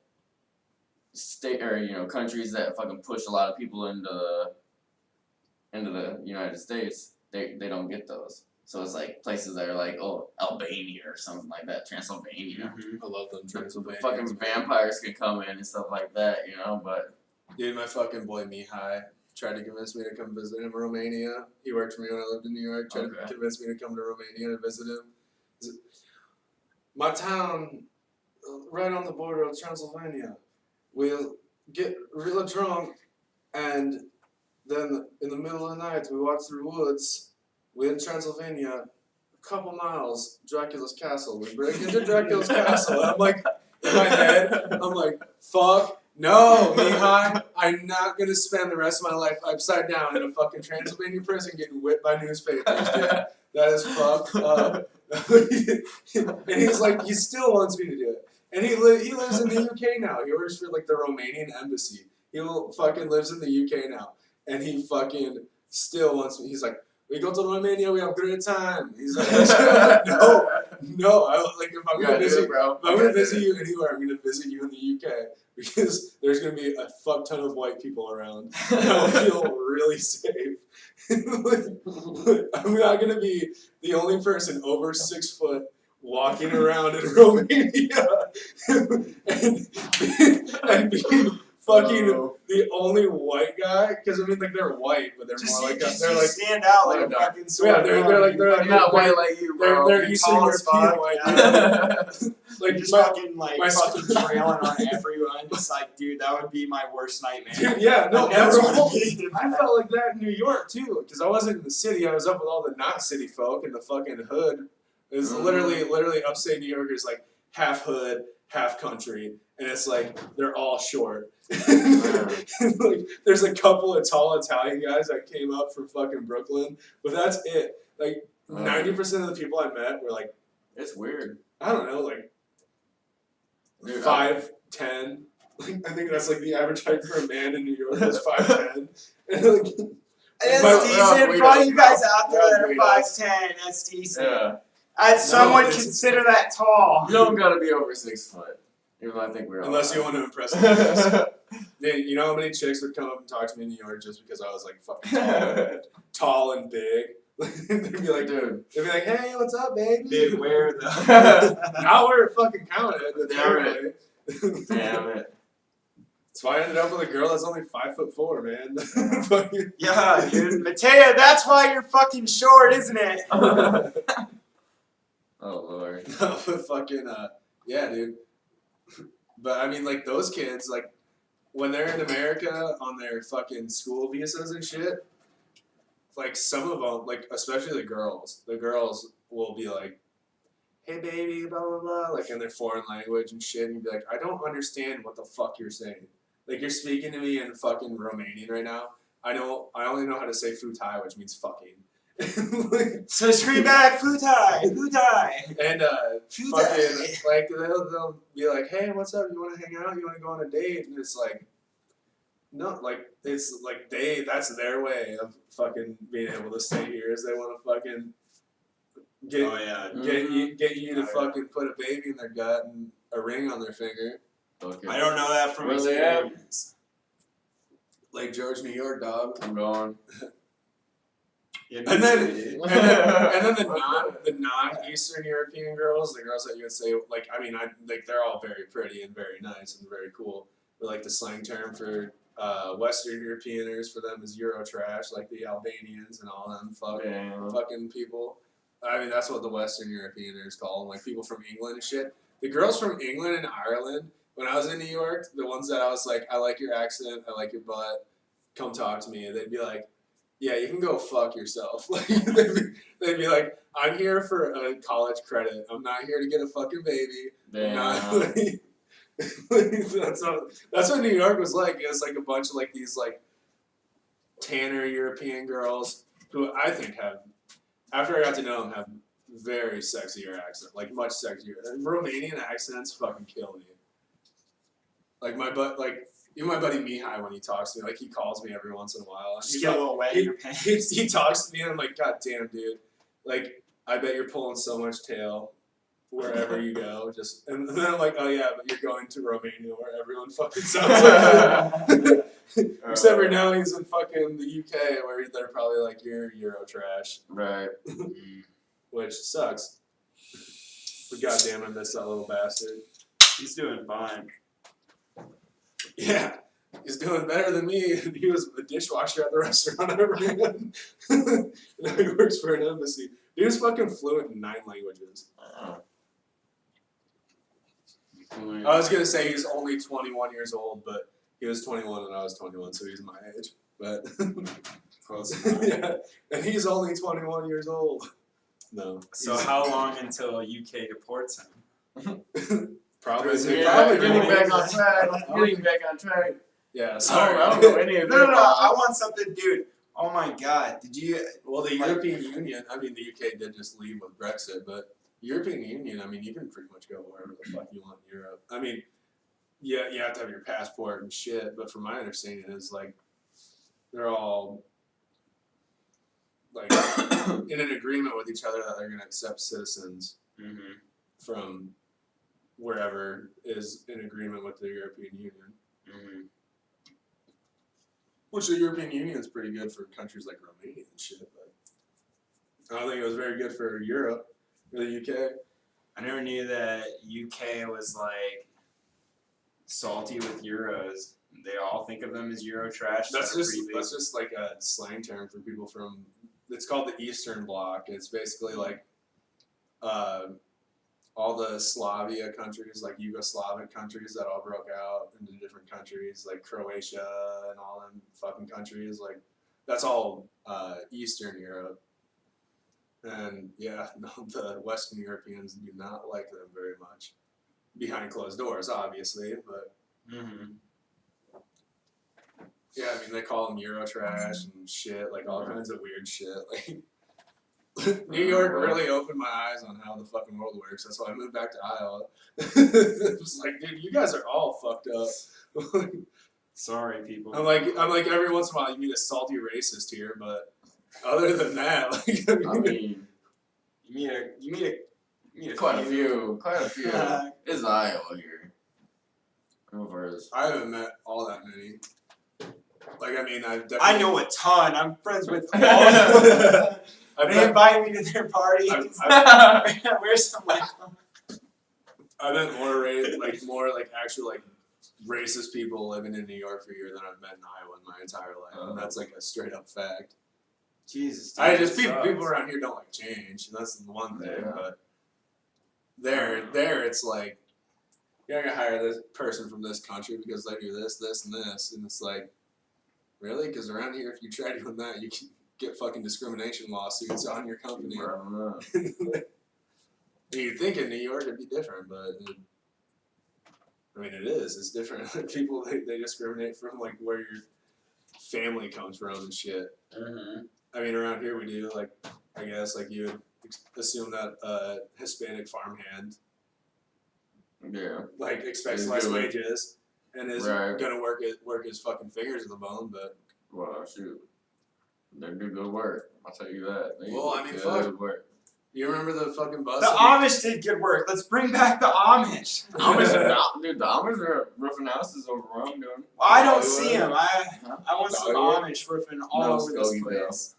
S3: state or countries that fucking push a lot of people into the United States, they don't get those. So it's like places that are like, oh, Albania or something like that, Transylvania.
S1: I love them Transylvania.
S3: Fucking vampires can come in and stuff like that, but
S1: Dude, my fucking boy Mihai tried to convince me to come visit him in Romania. He worked for me when I lived in New York. Tried to convince me to come to Romania to visit him. My town, right on the border of Transylvania. We'll get real drunk, and then in the middle of the night we walk through woods. We're in Transylvania, a couple miles, Dracula's castle. We break into Dracula's castle, and I'm like, in my head, I'm like, fuck. No, Mihai, I'm not gonna spend the rest of my life upside down in a fucking Transylvania prison getting whipped by newspapers, dude. That is fucked up. And he's like, he still wants me to do it. And he lives in the UK now. He works for like the Romanian embassy. He fucking lives in the UK now. And he fucking still wants me. He's like, we go to Romania, we have a great time. He's like, no. If I'm gonna visit you anywhere, I'm gonna visit you in the UK. Because there's going to be a fuck ton of white people around. I'll feel really safe. I'm not going to be the only person over 6 foot walking around in Romania and being fucking the only white guy. Because I mean, like they're white, but they're more like they're like
S2: stand out like a fucking sword.
S1: Yeah, they're
S3: not white like you, bro.
S1: They're Eastern European white.
S2: Like just fucking trailing on everyone. Just like, dude, that would be my worst nightmare.
S1: Dude, yeah, no,
S2: that's
S1: I felt like that in New York too, because I wasn't in the city. I was up with all the not city folk in the fucking hood. It was literally upstate New Yorkers, like half hood, half country, and it's like they're all short. Like, there's a couple of tall Italian guys that came up from fucking Brooklyn, but that's it. Like 90% of the people I met were like,
S3: it's weird.
S1: I don't know, like 5'10". Like, I think that's like the average height for a man in New York is 5'10". And like,
S2: that's decent for all you guys out there that are 5'10". That's decent.
S3: Yeah.
S2: Some would consider that tall.
S3: You don't gotta be over 6 foot. Even though I think we're
S1: unless you want to impress the Dude, you know how many chicks would come up and talk to me in New York just because I was like fucking tall and big? They'd be like,
S3: dude.
S1: They'd be like, hey, what's up, baby?
S2: Dude, where the?
S1: Now we're fucking counting it.
S3: Damn it.
S1: That's why I ended up with a girl that's only 5'4", man.
S2: Yeah, dude. Matea, that's why you're fucking short, isn't it?
S3: Oh, Lord.
S1: Yeah, dude. But I mean, like, those kids, like, when they're in America on their fucking school visas and shit, like, some of them, like, especially the girls will be like, hey, baby, blah, blah, blah, like, in their foreign language and shit, and be like, I don't understand what the fuck you're saying. Like, you're speaking to me in fucking Romanian right now. I only know how to say futai, which means fucking.
S2: So scream back, futai.
S1: And fucking, like, they'll be like, hey, what's up? You want to hang out? You want to go on a date? And it's like, no, like, it's like that's their way of fucking being able to stay here, is they want to fucking get you to fucking put a baby in their gut and a ring on their finger.
S3: Okay.
S2: I don't know that from
S3: Where they at?
S1: Lake George, New York, dog.
S3: I'm going.
S1: And then the non-Eastern European girls, the girls that you would say, like, I mean, they're all very pretty and very nice and very cool. But like the slang term for Western Europeaners for them is Euro trash, like the Albanians and all them fucking people. I mean, that's what the Western Europeaners call them, like people from England and shit. The girls from England and Ireland, when I was in New York, the ones that I was like, I like your accent, I like your butt, come talk to me. They'd be like, yeah, you can go fuck yourself. Like, they'd be like, I'm here for a college credit. I'm not here to get a fucking baby. That's what New York was like. It was like a bunch of like these like tanner European girls who I think have, after I got to know them, have very sexier accent, like much sexier. And Romanian accents fucking kill me. Like even my buddy Mihai, when he talks to me, like he calls me every once in a while.
S2: Just get a little wet in your pants.
S1: He talks to me and I'm like, God damn, dude. Like, I bet you're pulling so much tail wherever you go. And then I'm like, oh yeah, but you're going to Romania where everyone fucking sounds like that. Except for now he's in fucking the UK where they're probably like, you're Euro trash.
S3: Right.
S1: Which sucks. But goddamn, I miss that little bastard.
S2: He's doing fine.
S1: Yeah, he's doing better than me. He was the dishwasher at the restaurant I ran. Now he works for an embassy. Dude's fucking fluent in 9 languages. I was gonna say he's only 21 years old, but he was 21 when I was 21, so he's my age. But
S2: Close enough.
S1: yeah, and he's only 21 years old. No.
S2: So how long until UK deports him?
S1: Probably.
S3: Getting back on track. Getting back on track.
S1: Yeah. Sorry.
S3: I don't know any of
S2: No,
S3: that.
S2: I want something, dude. Oh my God, did you?
S1: Well, the European Union. I mean, the UK did just leave with Brexit, but European Union. I mean, you can pretty much go wherever the fuck you want in Europe. I mean, yeah, you have to have your passport and shit. But from my understanding, is like they're all like in an agreement with each other that they're going to accept citizens from wherever is in agreement with the European Union. Which the European Union is pretty good for countries like Romania and shit, but I don't think it was very good for Europe, or the UK.
S2: I never knew that UK was like salty with euros. They all think of them as Euro trash.
S1: That's just like a slang term for people from. It's called the Eastern Bloc. It's basically like all the Slavia countries, like Yugoslavic countries that all broke out into different countries, like Croatia and all them fucking countries. Like that's all Eastern Europe. And yeah, no, the Western Europeans do not like them very much. Behind closed doors, obviously, but yeah, I mean they call them Euro trash and shit, like all kinds of weird shit. Like New York really opened my eyes on how the fucking world works. That's why I moved back to Iowa. It was like, dude, you guys are all fucked up.
S2: Sorry, people.
S1: I'm like every once in a while you meet a salty racist here, but other than that, like,
S3: I mean,
S2: you meet a
S3: quite a few. It's Iowa here.
S1: I haven't met all that many. Like, I mean,
S2: I know a ton. I'm friends with all of them. They invite me to their parties. Where's some like?
S1: I've met more actual like racist people living in New York for a year than I've met in Iowa in my entire life, and that's like a straight up fact.
S2: Jesus. Dude,
S1: I just people around here don't like change, and that's the one thing.
S3: Yeah.
S1: But there, it's like you're not gonna hire this person from this country because they do this, this, and this, and it's like, really? Because around here, if you try doing that, you can get fucking discrimination lawsuits on your company. You'd think in New York it'd be different, but I mean it is. It's different. People they discriminate from like where your family comes from and shit. I mean around here we do like I guess like you would assume that Hispanic farmhand like expects less wages and is gonna work his fucking fingers to the bone, but
S3: well shoot. They do good work. I'll tell you that.
S1: Well, I mean, fuck.
S3: Work.
S1: You remember the fucking bus?
S2: The Amish did good work. Let's bring back the Amish.
S3: The Amish are roofing houses over where I'm doing.
S2: Well, I don't see them. I want some Amish roofing all over this place.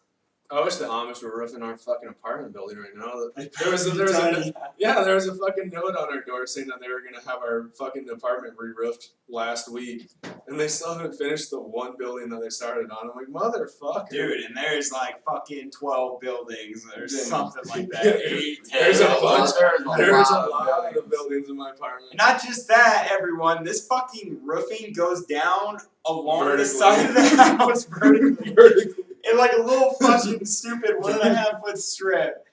S1: I wish the Amish were roofing our fucking apartment building right now. There was a fucking note on our door saying that they were gonna have our fucking apartment re-roofed last week, and they still haven't finished the one building that they started on. I'm like, motherfucker,
S2: dude. And there's like fucking 12 buildings or something like that.
S1: There's a bunch. There's a lot of buildings in my apartment.
S2: And not just that, everyone. This fucking roofing goes down along the side of the house vertically. In like a little fucking stupid 1.5 foot strip.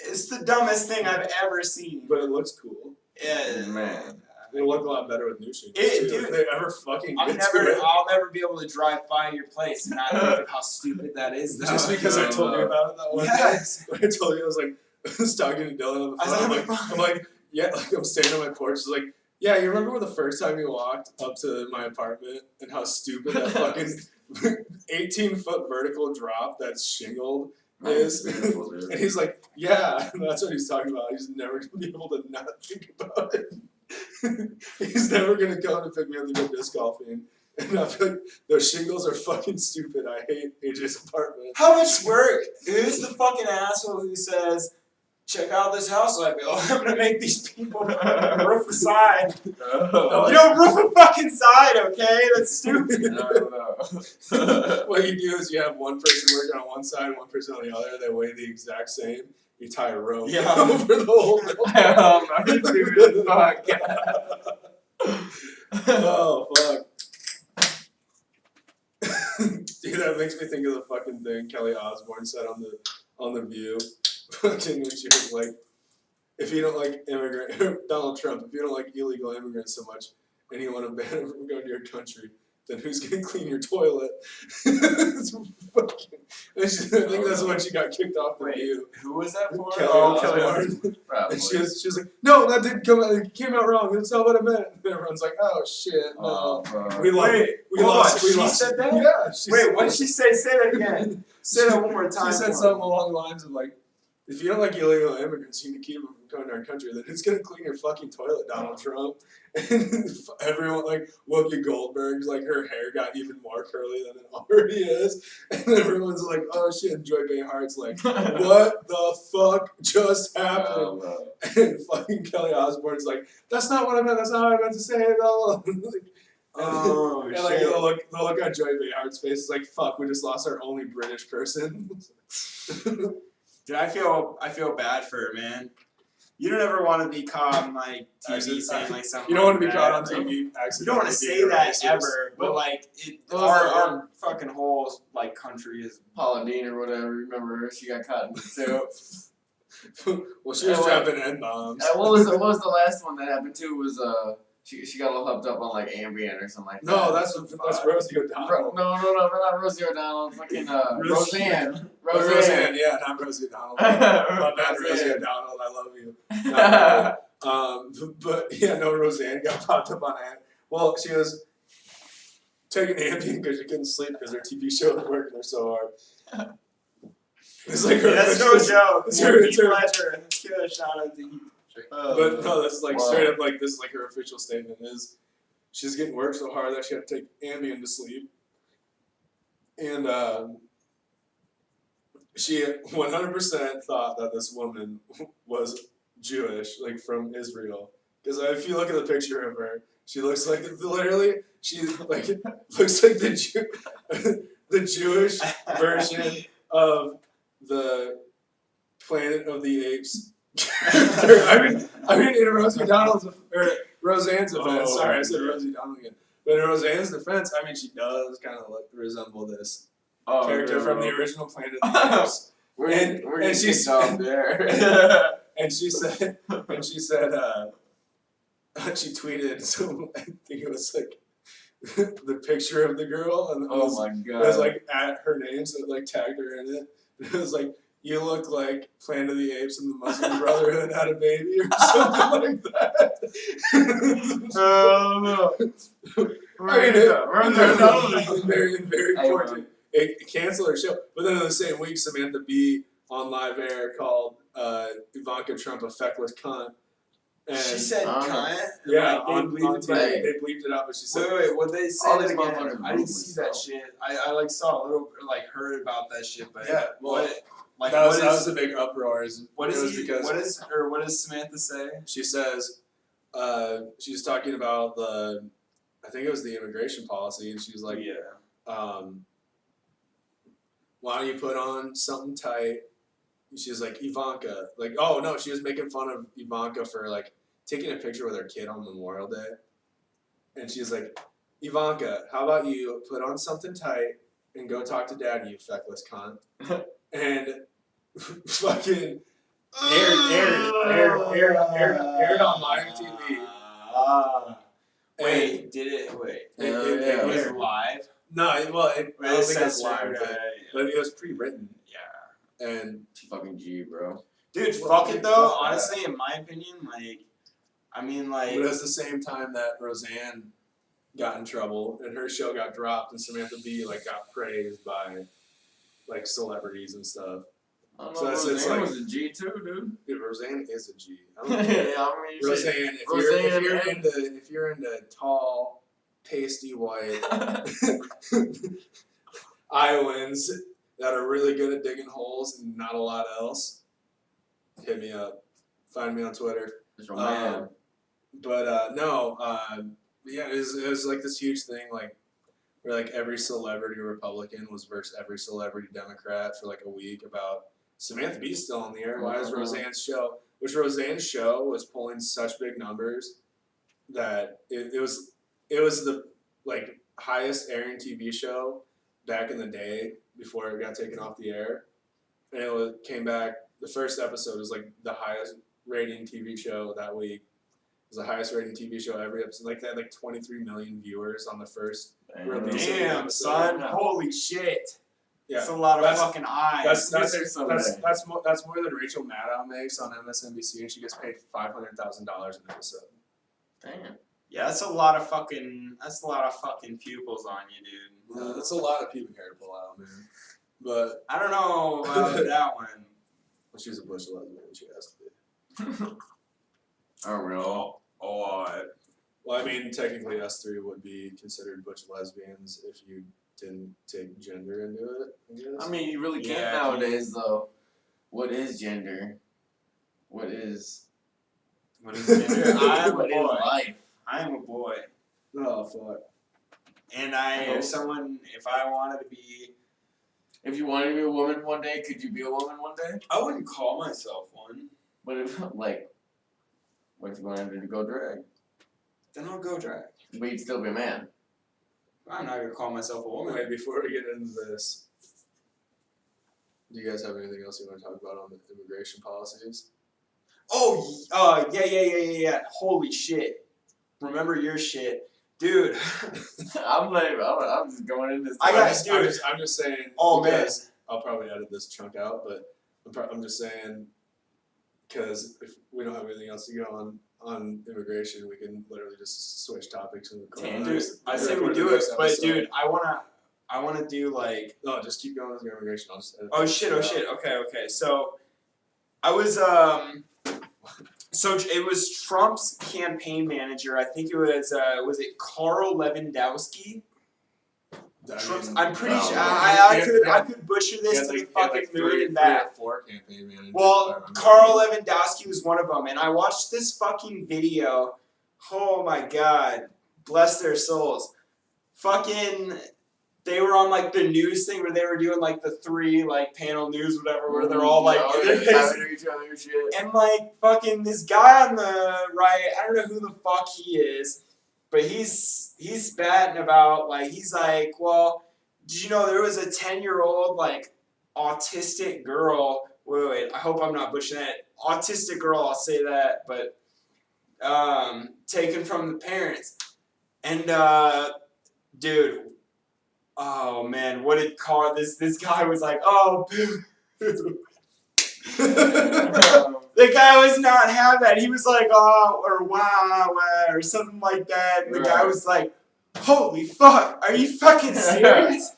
S2: It's the dumbest thing I've ever seen.
S1: But it looks cool.
S2: Yeah,
S3: man.
S1: It'll look a lot better with new shingles
S2: It-
S1: too.
S2: dude,
S1: If they ever fucking
S2: I'll
S1: get to it.
S2: never be able to drive by your place and not think of how stupid that is. Though.
S1: Just because I told you about it that one
S2: Yes.
S1: day. I told you I was like, I was talking to Dylan on the
S2: I was
S1: phone.
S2: like,
S1: I'm like, yeah, like I'm standing on my porch. It's like, yeah, you remember the first time you walked up to my apartment and how stupid that fucking 18-foot vertical drop that's shingled is?
S3: Beautiful, dude.
S1: And he's like, yeah, and that's what he's talking about. He's never gonna be able to not think about it. He's never gonna come to pick me up to go disc golfing. And I feel like those shingles are fucking stupid. I hate AJ's apartment.
S2: How much work? Who's the fucking asshole who says, check out this house I built. I'm gonna make these people roof a side.
S3: Oh.
S2: You don't roof a fucking side, okay? That's stupid.
S3: No.
S1: What you do is you have one person working on one side, one person on the other. They weigh the exact same. You tie a rope
S2: Yeah.
S1: over the whole building.
S3: Stupid as fuck.
S1: Oh fuck. Dude, that makes me think of the fucking thing Kelly Osbourne said on the View. Fucking when she was like, if you don't like Donald Trump, if you don't like illegal immigrants so much, and you want to ban them from going to your country, then who's gonna clean your toilet? It's fucking. I think that's when she got kicked off the
S2: Wait,
S1: View.
S2: Who was that for?
S1: Kelly
S2: Kelly
S1: Osbourne.
S3: Probably.
S1: And she was like, no, that didn't come out. It came out wrong. That's not what I meant. And everyone's like, oh shit, no.
S3: Oh, bro.
S1: We lost.
S2: Wait,
S1: We
S2: hold
S1: lost.
S2: on,
S1: We
S2: she
S1: lost.
S2: said that?
S1: Yeah. She
S2: Wait,
S1: said
S2: what did she say? Say that again. Say that one more time.
S1: She said something along the lines of like, if you don't like illegal immigrants, you need to keep them from coming to our country. Then who's gonna clean your fucking toilet, Donald Trump? And everyone like Whoopi Goldberg's like her hair got even more curly than it already is, and everyone's like, oh shit. And Joy Behart's like, what the fuck just happened? And fucking Kelly Osbourne's like, that's not what I meant. That's not what I meant to say at all.
S2: Oh,
S1: and like
S2: shit.
S1: the look on Joy Behart's face is like, fuck, we just lost our only British person.
S2: Dude, I feel bad for her, man. You don't ever want to be caught on like TV
S1: Actually,
S2: saying like something.
S1: You don't want to be
S2: like
S1: caught
S2: that.
S1: on
S2: Like,
S1: TV.
S2: You
S1: Accidentally
S2: don't want to say
S1: being
S2: that
S1: racist.
S2: ever, but like
S3: Well,
S2: our fucking whole like country is.
S3: Paula Dean or whatever, remember her? She got caught in the too.
S1: Well, she was dropping N-bombs.
S3: What was the last one that happened too? Was she got all hooked up on like Ambien or something like that.
S1: No, that's Rosie O'Donnell.
S3: No, not Rosie O'Onnell. Fucking Roseanne.
S1: Roseanne, yeah, not Rosie O'Donnell. My bad, Rosie O'Donnell. I love you. Not really. But yeah, no, Roseanne got popped up on it. Well, she was taking Ambien because she couldn't sleep because her TV show was working her so hard. It's like her.
S2: That's no joke.
S1: It's her.
S2: Heath Ledger. Let's give a shout out to Heath.
S1: But no, that's like
S3: Wow.
S1: straight up like this is like her official statement is she's getting worked so hard that she had to take Ambien to sleep. And she 100% thought that this woman was Jewish, like from Israel. Because if you look at the picture of her, she looks like literally she like looks like the Jewish version of the Planet of the Apes. I mean, in Rosie O'Donnell's or Roseanne's defense.
S2: Oh,
S1: sorry, I said Rosie O'Donnell again. But in Roseanne's defense, I mean, she does kind of resemble this character from the original Planet of the Apes.
S3: We're
S1: And
S3: getting
S1: she's-
S3: kicked off there.
S1: And she said, she tweeted, so I think it was like the picture of the girl, and it was,
S3: Oh my
S1: it
S3: god.
S1: was like at her name, so it like tagged her in it. It was like, you look like Planet of the Apes and the Muslim Brotherhood had a baby or something like that.
S2: Oh no.
S1: I mean,
S2: We're
S1: it very, very
S3: Hey,
S1: important. It canceled her show, but then in the same week, Samantha Bee on live air called Ivanka Trump a feckless cunt. And
S2: She said cunt.
S1: yeah,
S2: Like, they
S1: on
S2: bleeped it
S1: TV,
S2: out.
S1: they bleeped it out, but she said,
S2: Wait, what they say
S3: All
S2: that
S3: these
S2: again?
S3: motherfuckers
S2: I didn't
S3: movements,
S2: see that
S3: though.
S2: shit. I like saw a little, like heard about that shit, but
S1: yeah, well,
S2: what
S1: that was
S2: is
S1: the big uproar.
S2: what
S1: it was
S2: is he,
S1: because
S2: what does Samantha say?
S1: she says she's talking about I think it was the immigration policy, and she's like, why don't you put on something tight? And she's like, Ivanka, like, oh no, she was making fun of Ivanka for like taking a picture with her kid on Memorial Day, and she's like, Ivanka, how about you put on something tight and go talk to daddy, you feckless cunt. And fucking aired on live TV
S2: Wait, did it? Wait.
S1: It
S2: Was
S1: was
S2: it live?
S1: no, I don't think it was
S2: censored,
S1: live, but it was pre-written.
S2: Yeah.
S1: And
S3: Fucking G, bro.
S2: Dude,
S1: Well,
S2: fuck
S1: dude,
S2: it though.
S1: fuck that.
S2: Honestly, in my opinion, like, I mean, like,
S1: but it was the same time that Roseanne got in trouble and her show got dropped, and Samantha Bee like got praised by like celebrities and stuff.
S3: I don't
S1: So
S3: know,
S1: it's
S3: Roseanne
S1: like-
S3: was a G too, dude.
S1: Dude, Roseanne is a G. I
S3: Yeah,
S1: don't care.
S3: I mean,
S1: Roseanne, if you're into tall, pasty white Iowans that are really good at digging holes and not a lot else, hit me up. Find me on Twitter.
S3: it's your man.
S1: Yeah, it was like this huge thing, like where like every celebrity Republican was versus every celebrity Democrat for like a week about Samantha Bee's still on the air. Why is Roseanne's show? Which Roseanne's show was pulling such big numbers that it was the like highest airing TV show back in the day before it got taken off the air, and came back. The first episode was like the highest rating TV show that week. It was the highest rating TV show every episode. Like they had like 23 million viewers on the first release.
S2: damn, son, holy shit.
S1: Yeah,
S2: That's a lot of fucking eyes.
S1: That's more than Rachel Maddow makes on MSNBC, and she gets paid $500,000 an episode.
S3: Damn.
S2: Yeah, that's a lot of fucking pupils on you, dude.
S1: Yeah, that's a lot of pubic hair to pull out, man. But
S2: I don't know about that one.
S1: well, she's a bush lesbian. She has to be.
S3: Oh, real.
S1: Well, I mean, technically, us three would be considered butch lesbians if you didn't take gender into it, I guess.
S3: I mean, you really can't nowadays, though. What is gender? What is
S2: gender? I am a
S3: what is
S2: boy.
S3: life?
S2: I am a boy.
S1: Oh, fuck.
S2: And if I wanted to be,
S3: If you wanted to be a woman one day, could you be a woman one day?
S2: I wouldn't call myself one.
S3: But if, like, what if you wanted to go drag?
S2: Then I'll go drag.
S3: But you'd still be a man.
S2: I'm not gonna call myself a woman.
S1: Wait, before we get into this, do you guys have anything else you want to talk about on the immigration policies?
S2: Oh, yeah. Holy shit. Remember your shit. Dude.
S3: I'm just going in this.
S1: I'm just saying.
S2: Oh, man.
S1: because I'll probably edit this chunk out, but I'm just saying because if we don't have anything else to go on immigration, we can literally just switch topics and record.
S2: Dude, I say we do it, but dude, I wanna do like.
S1: No, just keep going with your immigration. I'll just edit.
S2: Oh shit! Okay. So, I was So it was Trump's campaign manager. I think it was it Carl Lewandowski? I'm pretty sure I could butcher this to the fucking moon and back. Well, Carl Lewandowski was one of them, and I watched this fucking video. Oh my god, bless their souls. Fucking, they were on like the news thing where they were doing like the 3 like panel news whatever, where they're all like
S3: each other shit.
S2: and like fucking this guy on the right, I don't know who the fuck he is. But he's spatting about, like, he's like, well, did you know there was a 10-year-old, like, autistic girl, wait, I hope I'm not butchering that, autistic girl, I'll say that, but, taken from the parents. And, dude, oh, man, what did this guy was like, oh, the guy was not having that. He was like, oh, or wow, or something like that. And the guy was like, holy fuck, are you fucking serious?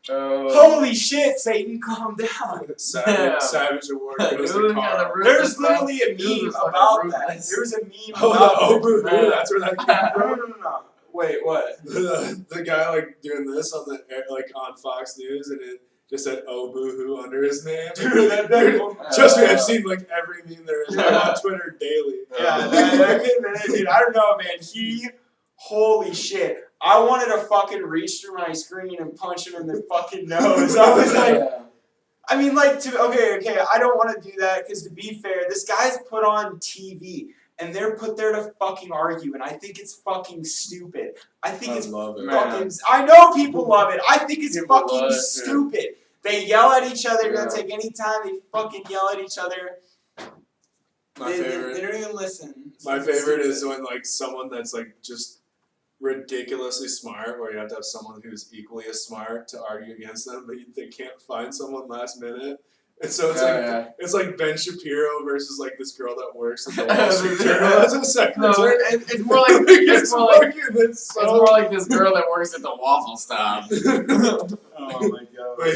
S2: Holy shit, Satan, calm down.
S1: Savage award goes to Carl.
S2: There's literally a meme about that. There was a meme about
S1: that. That's where that came from.
S2: No. Wait, what?
S1: The guy like doing this on the like on Fox News, and it just said "Oh boo-hoo" under his name.
S2: Dude,
S1: trust me, I've seen like every meme there is on Twitter daily.
S2: Yeah, dude, I don't know, man. Holy shit. I wanted to fucking reach through my screen and punch him in the fucking nose. I was like, I mean, like, okay, I don't want to do that because to be fair, this guy's put on TV. And they're put there to fucking argue, and I think it's fucking stupid. I think it's fucking. Man. I know people love it. I think it's fucking stupid. They yell at each other. They don't take any time. They fucking yell at each other. They don't even listen.
S1: My favorite is when like someone that's like just ridiculously smart, where you have to have someone who's equally as smart to argue against them, but they can't find someone last minute. And so it's it's like Ben Shapiro versus like this girl that works at the Wall Street Journal as a secretary.
S3: No, it's more like it's more like this girl that works at the waffle stop.
S2: Oh my god.
S1: But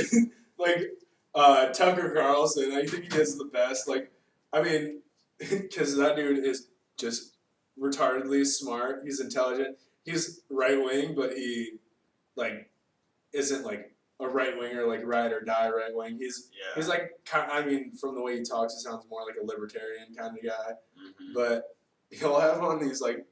S1: like Tucker Carlson, I think he is the best. Like, I mean, because that dude is just retardedly smart. He's intelligent. He's right wing, but he like isn't like a right winger, like ride or die right wing. He's like I mean, from the way he talks, he sounds more like a libertarian kind of guy.
S2: Mm-hmm.
S1: But he'll have on these like,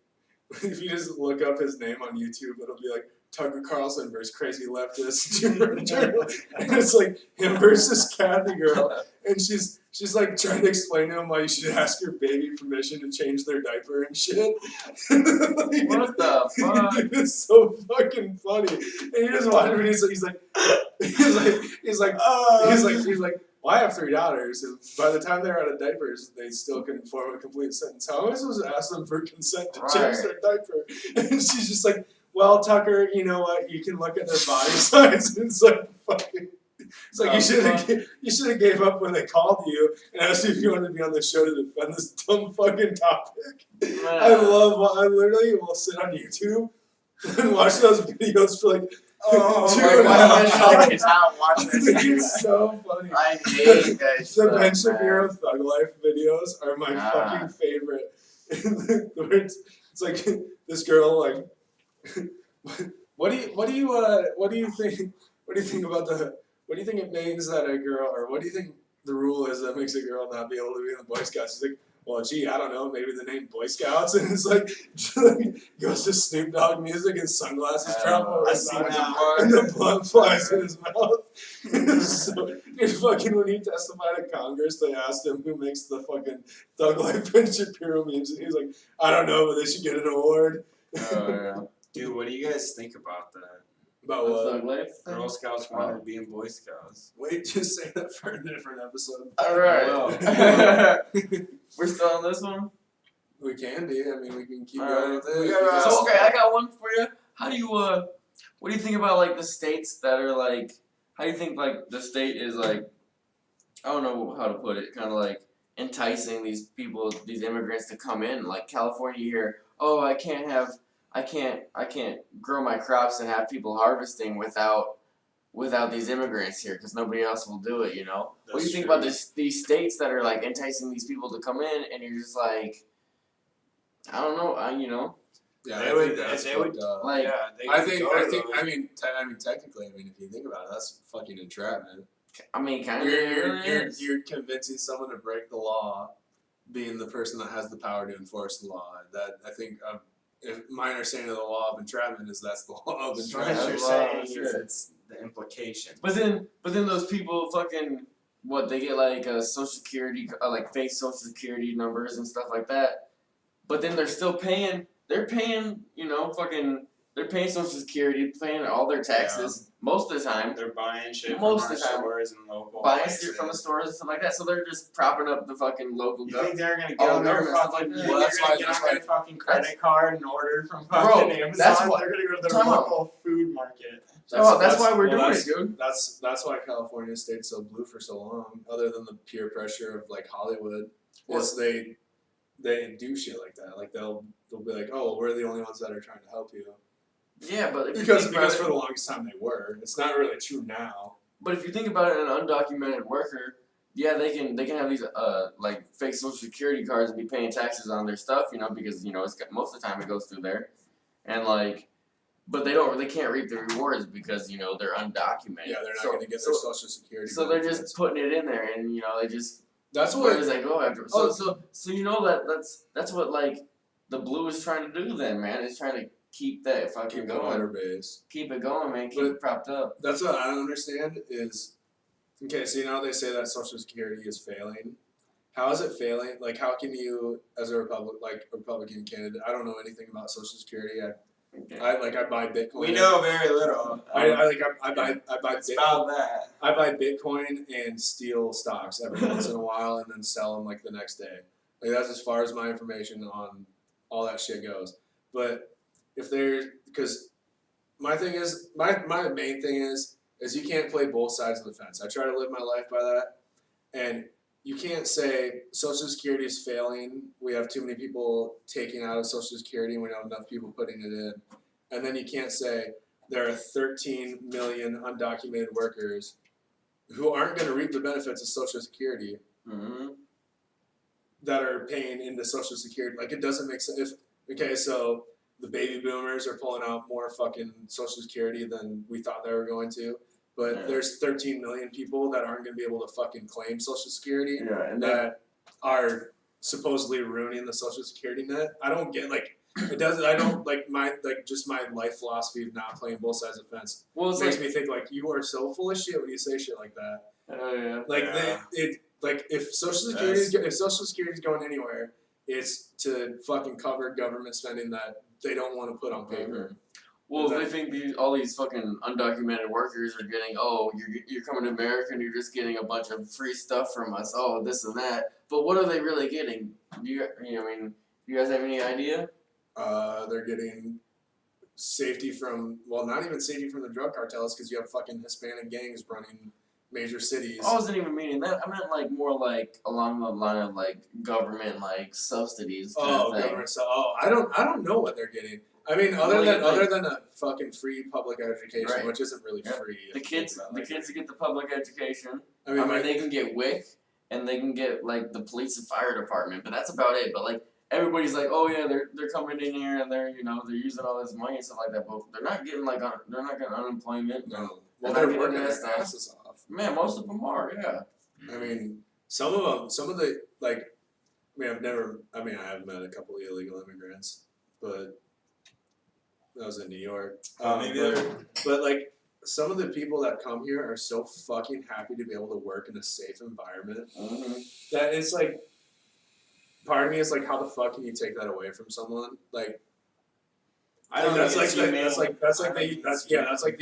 S1: if you just look up his name on YouTube, it'll be like Tucker Carlson versus crazy leftist journal, and it's like him versus Kathy girl, and she's like trying to explain to him why you should ask your baby permission to change their diaper and shit.
S3: What the fuck?
S1: It's so fucking funny, and you just watch him, and he's like, well, I have 3 daughters, and by the time they're out of diapers, they still can form a complete sentence. How am I supposed to ask them for consent to change their diaper? And she's just like, well, Tucker, you know what? You can look at their body size. And it's like fucking. It's like you should have gave up when they called you and asked you if you wanted to be on the show to defend this dumb fucking topic. I literally will sit on YouTube and watch those videos for like.
S3: Oh my god!
S1: It's so funny.
S3: I hate that shit.
S1: The Ben Shapiro Thug Life videos are my fucking favorite. It's like this girl like. What do you think it means that a girl, or what do you think the rule is that makes a girl not be able to be in the Boy Scouts? She's like, well, gee, I don't know, maybe the name Boy Scouts, and it's like goes to Snoop Dogg music and sunglasses drop over his eyes, and the blood flies in his mouth. So, dude, fucking when he testified at Congress, they asked him who makes the fucking Thug Life Ben Shapiro memes, and he's like, I don't know, but they should get an award.
S3: Oh yeah.
S2: Dude, what do you guys think about that?
S1: About what?
S3: Thug Life?
S2: Girl Scouts wanted to be in Boy Scouts.
S1: Wait, just say that for a different episode.
S3: Alright. We're still on this one?
S1: We can be. I mean, we can keep going with it.
S3: So, okay, I got one for you. How do you, what do you think about, like, the states that are, like, how do you think, like, the state is, like, I don't know how to put it, kind of, like, enticing these people, these immigrants to come in? Like, California here, oh, I can't grow my crops and have people harvesting without these immigrants here because nobody else will do it, you know? What do you think about these states that are like enticing these people to come in and you're just like, I don't know, you know?
S1: Yeah,
S2: they
S1: I
S2: would.
S1: think that's
S2: They would.
S3: Like,
S2: Yeah,
S1: I mean, technically, I mean, if you think about it, that's fucking entrapment.
S3: I mean, kind of.
S1: You're convincing someone to break the law, being the person that has the power to enforce the law. That I think. If my understanding of the law of entrapment is that's the law of
S2: So what
S1: entrapment.
S2: you're saying is it's the implication.
S3: But then those people fucking they get like a social security, like fake social security numbers and stuff like that. But then they're still paying. They're paying, you know, they're paying social security, paying all their taxes most of the time.
S2: They're buying shit
S3: Most
S2: from
S3: of the time.
S2: stores and local
S3: Buying
S2: places.
S3: shit from the stores and stuff like that. So they're just propping up the fucking local
S2: You
S3: government.
S2: think they're gonna get on their fucking?
S1: Well, that's why
S2: get on their fucking credit
S3: that's-
S2: card and order from
S3: Bro,
S2: fucking Amazon.
S3: that's what-
S2: They're gonna go to their
S3: time out.
S2: local food market.
S3: That's why we're doing it, dude.
S1: That's why California stayed so blue for so long. Other than the peer pressure of like Hollywood, is they do shit like that. Like they'll be like, oh, we're the only ones that are trying to help you.
S3: Yeah, but
S1: Because for the longest time they were. It's not really true now.
S3: But if you think about it, an undocumented worker, yeah, they can have these like fake social security cards and be paying taxes on their stuff, you know, because you know most of the time it goes through there, and like, but they can't reap the rewards because you know they're undocumented.
S1: Yeah, they're not going to get their social security.
S3: So they're just putting it in there, and you know they just
S1: that's
S3: where
S1: what
S3: does they go after? So you know that's what like the blue is trying to do then, man. It's trying to keep that fucking
S1: keep the
S3: going.
S1: voter base.
S3: Keep it going, man. Keep it propped up.
S1: That's what I don't understand is, okay, so you know they say that Social Security is failing. How is it failing? Like, how can you, as a Republican candidate, I don't know anything about Social Security. I buy Bitcoin.
S2: We know very little.
S1: I buy
S2: It's
S1: Bitcoin.
S2: about that.
S1: I buy Bitcoin and steal stocks every once in a while and then sell them like the next day. Like that's as far as my information on all that shit goes. But if because my thing is, my main thing is you can't play both sides of the fence. I try to live my life by that, and you can't say Social Security is failing. We have too many people taking out of Social Security, and we don't have enough people putting it in. And then you can't say there are 13 million undocumented workers who aren't going to reap the benefits of Social Security that are paying into Social Security. Like, it doesn't make sense. Okay, so the baby boomers are pulling out more fucking Social Security than we thought they were going to. But there's 13 million people that aren't going to be able to fucking claim Social Security
S3: and
S1: that are supposedly ruining the Social Security net. I don't get, like, it doesn't, I don't, like, my life philosophy of not playing both sides of the fence makes me think, like, you are so full of shit when you say shit like that. Like, if Social Security is going anywhere, it's to fucking cover government spending that they don't want to put on paper.
S3: Well, they think all these fucking undocumented workers are getting, you're coming to America and you're just getting a bunch of free stuff from us, this and that. But what are they really getting? Do you guys have any idea?
S1: They're getting safety from, not even safety from the drug cartels, because you have fucking Hispanic gangs running major cities.
S3: I wasn't even meaning that. I meant like more like along the line of like government like subsidies.
S1: Government. I don't know what they're getting. I mean, other than a fucking free public education, which isn't really free.
S3: The kids that get the public education.
S1: I mean,
S3: they can get WIC and they can get like the police and fire department, but that's about it. But like everybody's like, they're coming in here and they're using all this money and stuff like that, but they're not getting they're not getting unemployment.
S1: No. Well, they're working their asses off.
S3: Man, most of them are, yeah.
S1: I mean, some of the, like, I have met a couple of illegal immigrants, but that was in New York. But like, some of the people that come here are so fucking happy to be able to work in a safe environment that it's like, part of me is like, how the fuck can you take that away from someone? Like, I don't know. That's like the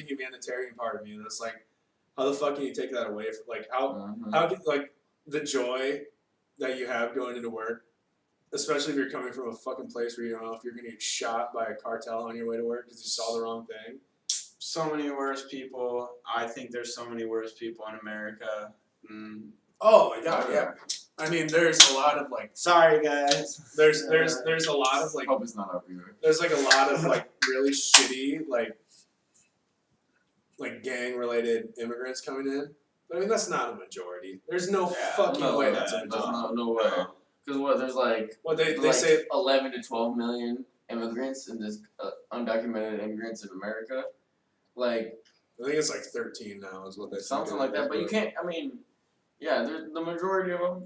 S1: humanitarian part of me. And it's like, how the fuck can you take that away? Like, how can, like, the joy that you have going into work, especially if you're coming from a fucking place where you don't know if you're gonna get shot by a cartel on your way to work because you saw the wrong thing.
S2: So many worse people. I think there's so many worse people in America.
S1: Oh my god, yeah. I mean, there's a lot of like.
S2: Sorry, guys.
S1: There's a lot of like.
S3: Hope it's not up here.
S1: There's like a lot of like really shitty like gang-related immigrants coming in. But I mean, that's not a majority. There's no fucking way that's a majority.
S3: No way. Because there's like
S1: they say
S3: 11 to 12 million immigrants in this undocumented immigrants in America. Like,
S1: I think it's like 13 now is what they say.
S3: Something like that. But you can't. I mean, the majority of them.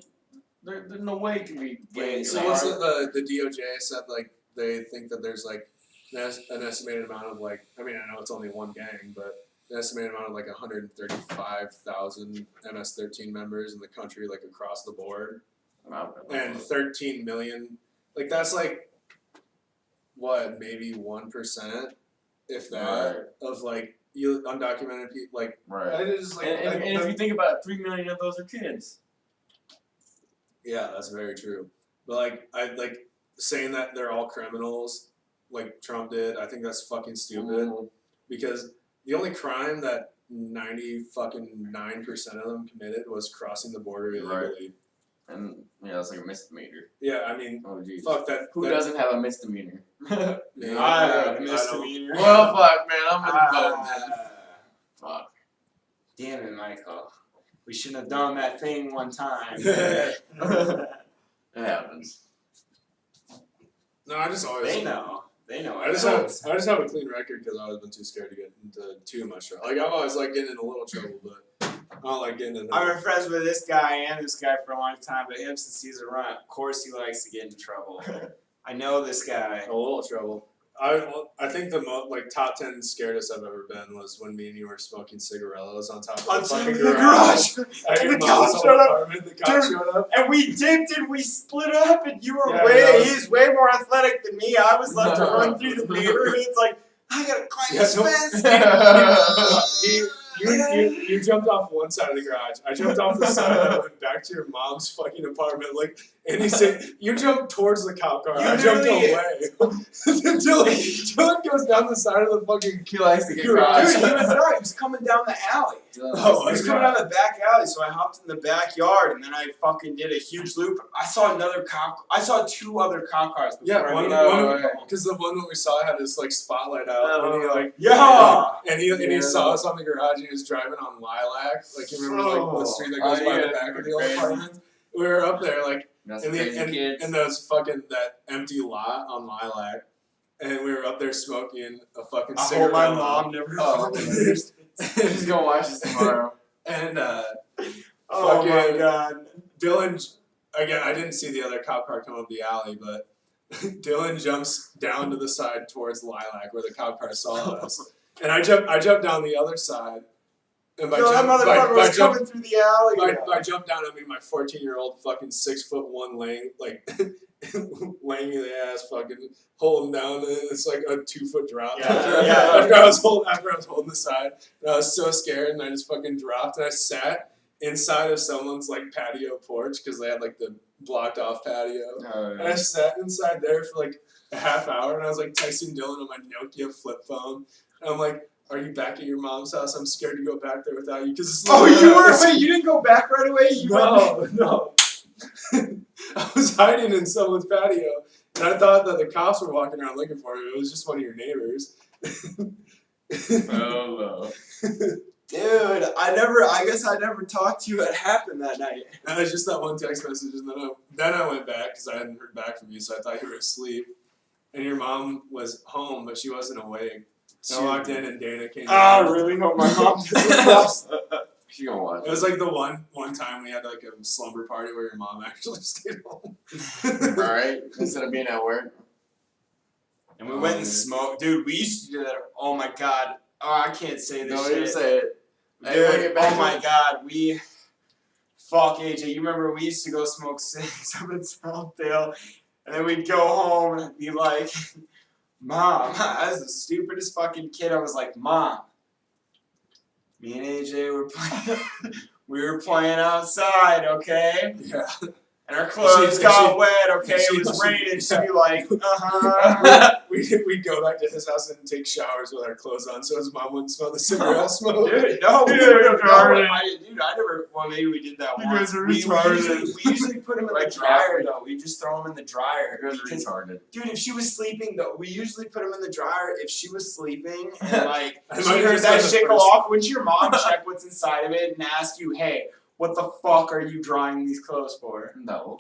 S3: There's no way it can be gang.
S1: So what's the DOJ said? Like, they think that there's like an estimated amount of like. I mean, I know it's only one gang, but an estimated amount of like 135,000 MS-13 members in the country, like across the board. And 13 million, like that's like, what, maybe 1%, if that, of like undocumented people. Like,
S3: right.
S1: It is like,
S3: and if you think about it, 3 million of those are kids.
S1: Yeah, that's very true. But like, I like saying that they're all criminals, like Trump did. I think that's fucking stupid because the only crime that 99% of them committed was crossing the border illegally.
S3: Right. And that's like a misdemeanor.
S1: Yeah, I mean,
S3: fuck that. Who doesn't have a misdemeanor?
S2: I have a misdemeanor.
S3: Well, fuck, man, I'm in the boat, man. Fuck.
S2: Damn it, Michael. We shouldn't have done that thing one time.
S3: It happens.
S1: No, I just always.
S2: They know.
S1: I just have a clean record because I've always been too scared to get into too much trouble. Like, I've always liked getting in a little trouble, but I don't like getting in.
S2: I've been friends with this guy and this guy for a long time, but him since he's a runt, of course he likes to get into trouble. I know this guy.
S1: A little trouble. I think the top 10 scaredest I've ever been was when me and you were smoking cigarillos on top of the fucking garage.
S2: And the cop showed up. And we dipped and we split up, and you were he's way more athletic than me. I was left to run through the neighborhoods like, I gotta climb this fence. You jumped off one side of the garage. I jumped off the side and went back to your mom's fucking apartment. Like,
S1: And he said, "You jumped towards the cop car.
S2: You
S1: I jumped
S2: literally-
S1: away." Dylan goes down the side of the fucking.
S3: He likes to get
S2: Dude,
S3: caught.
S2: he was coming down the alley.
S1: Oh,
S2: He was coming down the back alley, so I hopped in the backyard, and then I fucking did a huge loop. I saw two other cop cars before
S1: Yeah,
S2: I
S1: one
S2: made
S3: no,
S2: it.
S1: because the one that we saw had his like spotlight out, and he like
S2: Yeah!
S1: and he saw us on the garage, and he was driving on Lilac, like you remember like the street that goes by the back of the old apartment. We were up there like
S3: That's
S1: in
S3: crazy kids.
S1: in those fucking that empty lot on Lilac, and we were up there smoking a fucking
S2: I
S1: cigarette.
S2: hope my mom never fucking understands.
S3: He's gonna watch this tomorrow.
S1: And
S2: Oh my
S1: fucking
S2: god.
S1: Dylan, again, I didn't see the other cop car come up the alley, but Dylan jumps down to the side towards Lilac where the cop car saw us, and I jumped down the other side. And
S2: Yo, that motherfucker was coming through the alley.
S1: by jump down, I mean my 14-year-old fucking 6'1" laying in the ass, fucking holding down. It's like a 2-foot drop.
S2: Yeah.
S1: After I was holding the side, and I was so scared, and I just fucking dropped, and I sat inside of someone's like patio porch because they had like the blocked off patio,
S3: Oh,
S1: and I sat inside there for like a half hour, and I was like texting Dylan on my Nokia flip phone, and I'm like, "Are you back at your mom's house? I'm scared to go back there without you." Because
S2: Wait, you didn't go back right away?
S1: No. I was hiding in someone's patio, and I thought that the cops were walking around looking for me. It was just one of your neighbors.
S3: Oh,
S2: Dude, I guess I never talked to you. What happened that night?
S1: And it was just that one text message, and then I went back because I hadn't heard back from you, so I thought you were asleep. And your mom was home, but she wasn't awake. So I walked in, and Dana came in.
S2: I really hope my mom doesn't watch.
S3: She gonna watch.
S1: It was like the one time we had like a slumber party where your mom actually stayed home.
S3: Alright, instead of being at work.
S2: And we went and smoked. Dude, we used to do that. Oh my god. Oh, I can't say this
S3: No,
S2: shit.
S3: you say it. Hey,
S2: Dude,
S3: bring it back
S2: oh
S3: to
S2: my
S3: it.
S2: god. Fuck AJ, you remember we used to go smoke cigs up in Southdale, and then we'd go home and I'd be like, Mom, I was the stupidest fucking kid. I was like, Mom, me and AJ we were playing outside, okay?
S1: Yeah.
S2: And our clothes got wet, okay? It was raining. She'd be like,
S1: We'd go back to his house and take showers with our clothes on, so his mom wouldn't smell the cigarette smoke.
S2: Dude, no, I never. Well, maybe we did that
S3: You
S2: once.
S3: guys are
S2: We
S3: retarded.
S2: usually put him in the
S3: Like
S2: dryer
S3: Catholic.
S2: though. We just throw him in the dryer.
S3: You guys are
S2: Because-
S3: retarded.
S2: Dude, if she was sleeping though, we usually put him in the dryer. If she was sleeping and like
S1: I
S2: she
S1: might
S2: heard
S1: just
S2: that
S1: been the
S2: shit go
S1: first-
S2: off, wouldn't your mom check what's inside of it and ask you, "Hey, what the fuck are you drying these clothes for?"
S3: No.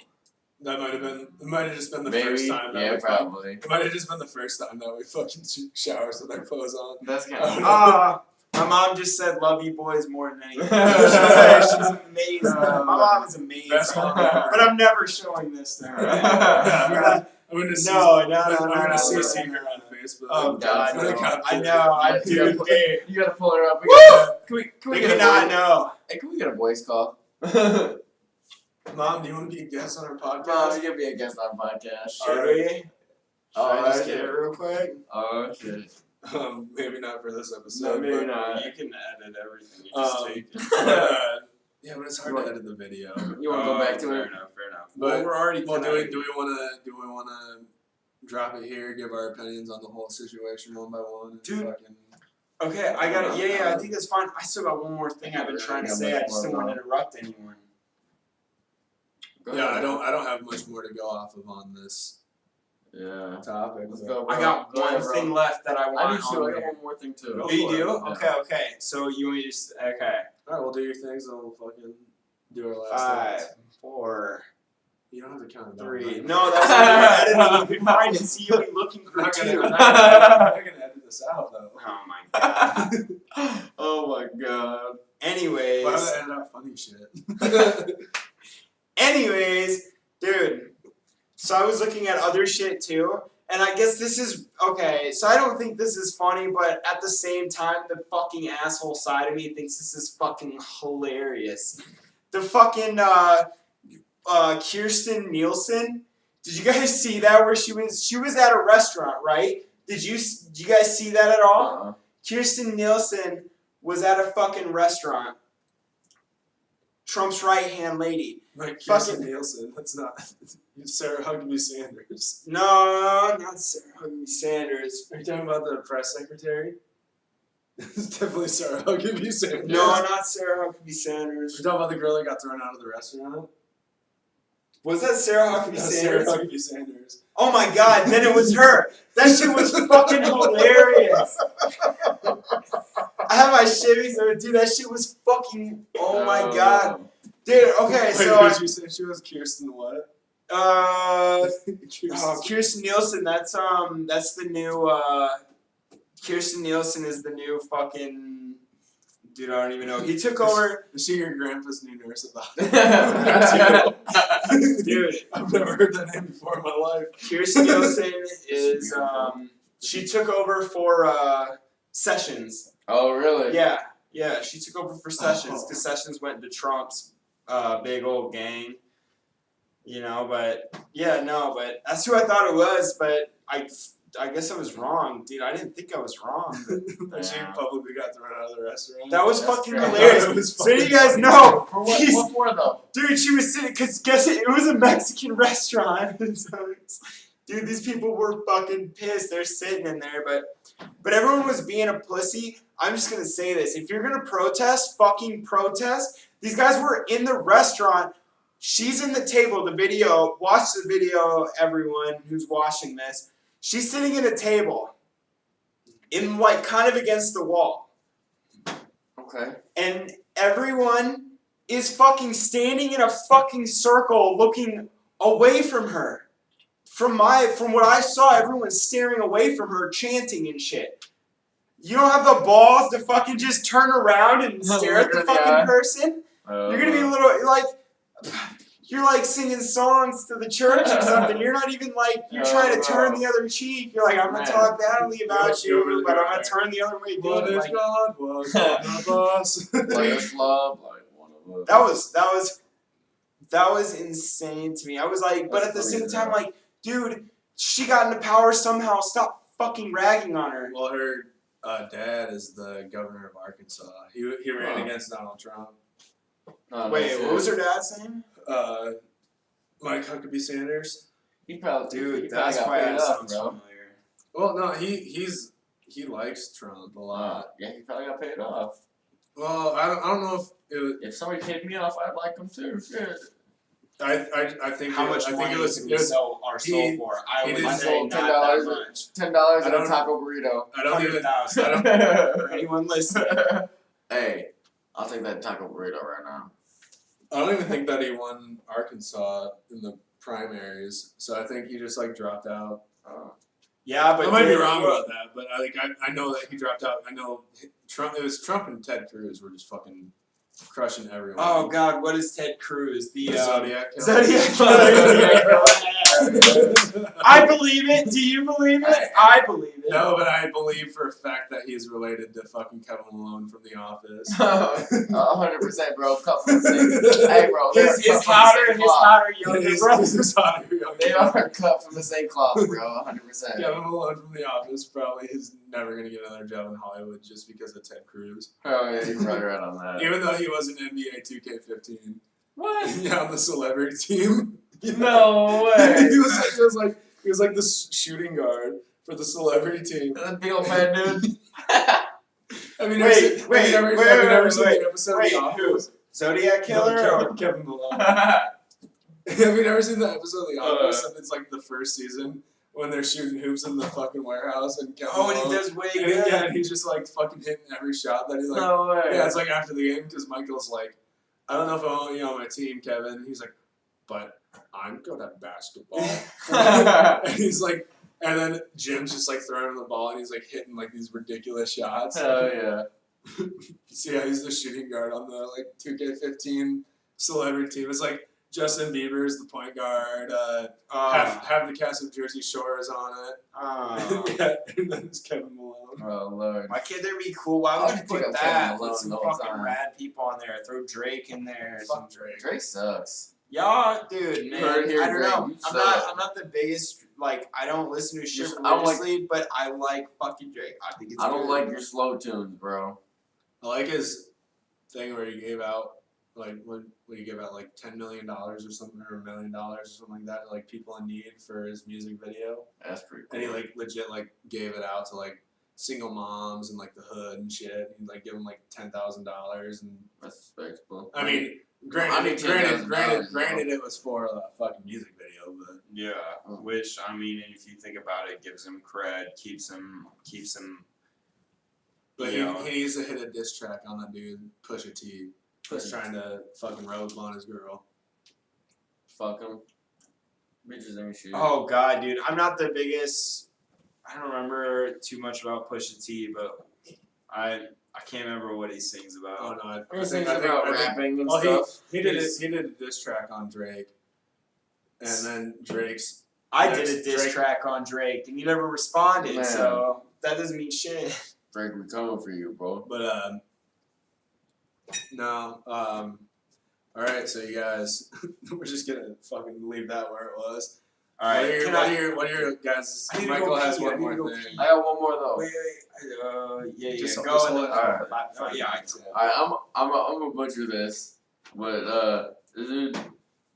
S1: That might have just been the
S3: Maybe.
S1: first time that
S3: Yeah,
S1: we
S3: probably.
S1: It might have just been the first time that we fucking showers with our clothes on.
S3: That's kind
S1: Oh,
S3: of.
S1: no.
S2: My mom just said, "Love you boys more than anything." She's amazing. My mom is amazing.
S1: Best mom ever.
S2: But I'm never showing this to her.
S1: I'm gonna
S2: No,
S1: I'm gonna CC her on Facebook.
S2: Oh God,
S3: no.
S2: no. I know, I do. Dude,
S3: You gotta pull her up. Can we
S2: they
S3: get a
S2: cannot
S3: voice?
S2: know.
S3: Hey, can we get a voice call?
S1: Mom, do you want to be a guest on our podcast?
S3: Mom, you can be a guest on podcast.
S2: Should we? Should I just
S3: Alright.
S2: get it real quick?
S3: Oh shit.
S1: Maybe not for this
S3: No,
S1: episode.
S3: maybe
S1: but,
S3: not.
S2: You can edit everything. You just take it.
S1: Yeah, but it's hard to edit the video.
S3: You wanna go back to
S2: fair
S3: it?
S2: enough, fair enough.
S1: But-
S2: Well, we're already
S1: Well,
S2: kinda-
S1: do we wanna drop it here? Give our opinions on the whole situation one by one. and
S2: Dude.
S1: fucking-
S2: Okay, I got it. Yeah, I think that's fine. I still got one more thing I've been
S3: Yeah,
S2: trying to
S3: got
S2: say.
S3: much
S2: I just
S3: more
S2: don't want to
S3: about
S2: interrupt anyone.
S3: Go
S1: Yeah,
S3: ahead.
S1: I don't have much more to go off of on this
S3: Yeah.
S1: topic.
S3: Let's
S1: but-
S3: go.
S2: I got
S3: Go ahead,
S2: one
S3: bro.
S2: thing left that I want
S3: I do too.
S2: on
S3: I got
S2: there.
S3: one more thing too.
S1: Go
S2: Oh, you
S1: for
S2: do?
S1: it.
S2: Okay. So you want me to just okay.
S1: Alright, we'll do your things and we'll fucking do our last
S2: 5,
S1: things.
S2: 4,
S1: You don't have to count it down.
S2: 3.
S1: right?
S2: No, that's not editing. You can find it. See, you'll be looking
S1: I'm
S2: for
S1: not
S2: 2.
S1: gonna, I'm not gonna edit this out though.
S2: Oh my god.
S3: Oh my god.
S2: Anyways.
S1: Why would I edit out funny shit?
S2: Anyways, dude. So I was looking at other shit too, and I guess this is okay. So I don't think this is funny, but at the same time, the fucking asshole side of me thinks this is fucking hilarious. The fucking Kirsten Nielsen. Did you guys see that? Where she was at a restaurant, right? Did you guys see that at all? Kirsten Nielsen was at a fucking restaurant Trump's right-hand lady.
S1: Like
S2: Fucking-
S1: Kirsten Nielsen. That's not Sarah Huckabee Sanders.
S2: No, not Sarah Huckabee Sanders.
S1: Are you talking about the press secretary? It's definitely Sarah Huckabee Sanders.
S2: No, not Sarah Huckabee Sanders.
S1: You're talking about the girl that got thrown out of the restaurant?
S2: Was that Sarah Huckabee
S1: That's
S2: Sanders?
S1: Sarah Huckabee Sanders.
S2: Oh my god, then it was her. That shit was fucking hilarious. I have my shivvies on it, dude. That shit was fucking. Oh my god, dude. Okay,
S1: Wait,
S2: so
S1: did you say she was Kirsten what?
S2: Kirsten Nielsen. That's the new. Kirsten Nielsen is the new fucking. Dude, I don't even know. He took over.
S1: Is she your grandpa's new nurse at the hospital?
S2: Dude,
S1: I've never heard that name before in my life.
S2: Kirsten Nielsen is she took over for Sessions.
S3: Oh, really?
S2: Yeah, she took over for Sessions because Sessions went into Trump's big old gang. You know, but but that's who I thought it was. But I guess I was wrong, dude. I didn't think I was wrong. But
S1: That she publicly got thrown out of the restaurant.
S2: that was
S3: That's
S2: fucking
S3: crazy.
S2: hilarious.
S1: That was
S2: So you
S1: fucking
S2: guys
S1: funny.
S2: know,
S3: For what? What for though?
S2: dude, she was sitting because guess it was a Mexican restaurant. And so dude, these people were fucking pissed. They're sitting in there, but everyone was being a pussy. I'm just gonna say this: if you're gonna protest, fucking protest. These guys were in the restaurant. She's in the table. The video. Watch the video, everyone who's watching this. She's sitting at a table, in like kind of against the wall,
S3: Okay.
S2: and everyone is fucking standing in a fucking circle, looking away from her. From what I saw, everyone's staring away from her, chanting and shit. You don't have the balls to fucking just turn around and stare at the
S3: Look in the eye.
S2: fucking person. You're gonna be a little like. You're like singing songs to the church or something. You're not even like, you're trying to turn the other cheek. You're like, I'm going to
S3: Man.
S2: talk badly about
S1: You're over
S2: you,
S1: the
S2: but I'm
S1: guy.
S2: going to turn the other way.
S1: What
S2: Dude.
S1: if
S2: Like,
S1: God was one of us?
S3: Like us love, like one of us.
S2: that was insane to me. I was like, but
S3: That's
S2: at the
S3: funny
S2: same
S3: as
S2: time,
S3: hell.
S2: like, dude, she got into power somehow. Stop fucking ragging on her.
S1: Well, her dad is the governor of Arkansas. He ran
S3: Huh.
S1: against Donald Trump.
S3: No, no
S2: Wait,
S3: shit.
S2: what was her dad's name?
S1: Mike Huckabee Sanders.
S3: He probably,
S2: Dude,
S3: he
S2: that's
S3: probably got
S2: why
S3: paid
S2: that
S3: off,
S2: sounds
S3: bro.
S2: familiar.
S1: Well, no, he likes Trump a lot.
S3: Yeah, he probably got paid off.
S1: Well, I don't know if it was.
S3: If somebody paid me off, I'd like them too. Shit.
S1: I think
S2: How much
S1: I think
S2: money
S1: it was.
S2: did
S1: It
S2: we
S1: was
S2: sell our soul
S1: he-
S2: for?
S1: he
S2: I would
S1: didn't
S2: say
S3: sold
S2: not that
S3: $10.
S2: much.
S3: $10
S1: I
S3: and a
S1: don't-
S3: taco burrito.
S1: I don't even.
S2: 100,000.
S1: I don't.
S2: Anyone listening?
S3: Hey, I'll take that taco burrito right now.
S1: I don't even think that he won Arkansas in the primaries. So I think he just like dropped out.
S2: Yeah, but
S1: I might be
S2: dude,
S1: wrong about that, but I know that he dropped out. I know Trump. It was Trump and Ted Cruz were just fucking crushing everyone.
S2: Oh God, what is Ted Cruz? The
S1: Zodiac killer.
S2: Zodiac Killer. I believe it. Do you believe it? I believe it.
S1: No, but I believe for a fact that he's related to fucking Kevin Malone from The Office.
S3: 100%, bro. Cut from the same. Hey, bro. they're
S2: His
S3: cut from the
S2: hotter
S3: same
S2: and his
S3: cloth.
S2: hotter younger
S1: His-
S2: brother.
S1: his hotter younger
S3: They
S1: brother.
S3: are cut from the same cloth, bro. 100%.
S1: Kevin Malone from The Office probably is never gonna get another job in Hollywood just because of Ted Cruz.
S3: Oh yeah, you're probably right on that.
S1: Even though he was an NBA 2K15.
S3: What?
S1: Yeah, on the celebrity team.
S3: No way.
S1: he was like the shooting guard for the celebrity team.
S3: That big old fat dude.
S1: Have you
S2: Wait,
S1: never seen, have you never seen the episode
S2: wait,
S1: of The
S2: who?
S1: Office?
S2: Zodiac Killer
S1: No,
S2: or
S1: Kevin Malone. Have you never seen the episode of The Office? And it's like the first season when they're shooting hoops in the fucking warehouse and Kevin
S2: oh, and
S1: Malone.
S2: he does way
S1: And
S2: good.
S1: yeah, and he's just like fucking hitting every shot that he like.
S3: No way.
S1: Yeah, it's like after the game because Michael's like, I don't know if I want you on my team, Kevin. And he's like, but I'm good at basketball. And he's like, and then Jim's just like throwing him the ball and he's like hitting like these ridiculous shots.
S3: Hell yeah.
S1: See how he's the shooting guard on the like 2K15 celebrity team. It's like Justin Bieber's the point guard. Have the cast of Jersey Shore is on it. Yeah, and then it's Kevin Malone.
S3: Oh lord.
S2: Why can't there be cool? Why
S3: I'll
S2: would you
S3: just pick
S2: put
S3: up
S2: that?
S3: Kevin
S2: Put
S3: Malone
S2: some
S3: the whole
S2: fucking
S3: time.
S2: rad people on there. Throw Drake in there.
S1: Fuck Drake.
S3: Drake sucks.
S2: Y'all, dude, man.
S3: Heard here,
S2: I don't
S3: Drake,
S2: know.
S3: you
S2: I'm
S3: suck.
S2: not the biggest. Like, I don't listen to shit
S3: Just- I don't like-
S2: religiously, but I like fucking Drake. I think it's.
S3: I don't
S2: good.
S3: like your slow tunes, bro.
S1: I like his thing where he gave out like what you give out like $10 million or something, or $1 million or something like that to like people in need for his music video.
S3: That's pretty cool.
S1: And he like legit like gave it out to like single moms and like the hood and shit. And like give them like $10,000 and
S3: That's respectable.
S1: I mean,
S3: I
S1: granted,
S3: mean,
S1: granted, it was for a fucking music video, but
S2: Yeah, which I mean, if you think about it, gives him cred, keeps him.
S1: but
S2: You know.
S1: he needs to hit a diss track on that dude, Pusha T, who's trying to fucking rope on his girl.
S3: Fuck him. Bitches ain't shit.
S2: Oh god, dude, I'm not the biggest. I don't remember too much about Pusha T, but I can't remember what he sings about.
S1: Oh no, I
S3: He
S1: think
S3: sings about rapping and
S1: well,
S3: stuff.
S1: he did a diss track on Drake, and then Drake's.
S2: I
S1: Next,
S2: did a diss
S1: Drake-
S2: track on Drake, and you never responded,
S3: Man.
S2: so that doesn't mean shit.
S3: Drake, we coming for you, bro.
S1: But no, all right. So you guys, we're just gonna fucking leave that where it was.
S2: All right,
S1: What are your guys?
S2: I need to
S1: Michael
S2: go
S1: has
S2: pee,
S1: one
S2: I need
S1: more
S2: to go
S1: thing.
S2: pee.
S3: I got one more though.
S2: Wait, yeah,
S1: Just
S2: go.
S1: hold
S2: and
S1: it.
S2: then-
S3: Alright.
S2: yeah,
S3: Alright, I'm gonna butcher this, but this dude,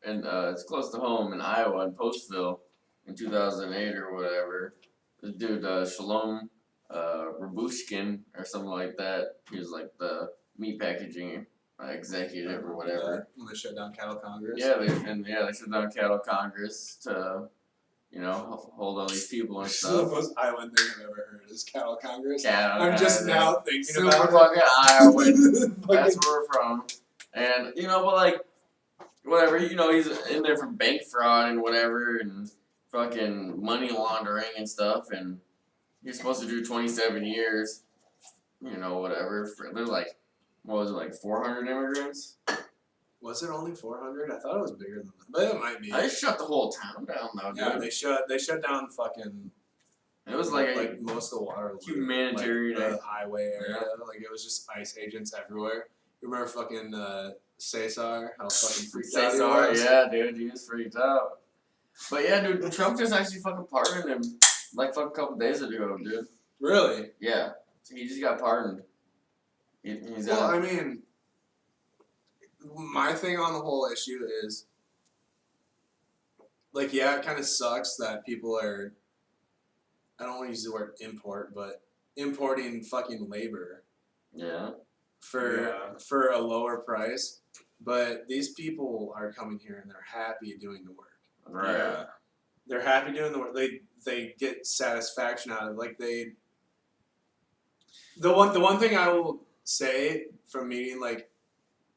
S3: and it's close to home in Iowa, in Postville, in 2008 or whatever. This dude, Shalom, Rabushkin or something like that. He was like the meat packaging executive or whatever.
S1: When they shut down Cattle Congress.
S3: Yeah, they shut down Cattle Congress to, hold all these people and
S1: The
S3: stuff.
S1: most Iowan thing I've ever heard is Cattle Congress.
S3: Cattle
S1: I'm just
S3: Congress.
S1: now thinking
S3: Super
S1: about
S3: fucking Iowa.
S1: it.
S3: That's where we're from. And, but like, whatever, he's in there for bank fraud and whatever and fucking money laundering and stuff. And he's supposed to do 27 years, whatever. There's like, what was it, like 400 immigrants?
S1: Was it only 400? I thought it was bigger than that, but it might be.
S3: They shut the whole town down though, dude.
S1: Yeah, they shut down fucking.
S3: It was like
S1: most of the water.
S3: humanitarian
S1: like, the highway area. Like it was just ICE agents everywhere. You remember fucking Cesar? How fucking freaked out he
S3: Cesar,
S1: was?
S3: yeah, dude, he was freaked out. But yeah, dude, Trump just actually fucking pardoned him like a couple days ago, dude.
S1: Really?
S3: Yeah, so he just got pardoned. He's
S1: Well, I mean, my thing on the whole issue is, like, yeah, it kind of sucks that people are, I don't want to use the word import, but importing fucking labor
S3: yeah.
S1: for a lower price. But these people are coming here and they're happy doing the work.
S3: Right.
S2: Yeah.
S1: They're happy doing the work. They get satisfaction out of it. Like the one thing I will say from meeting like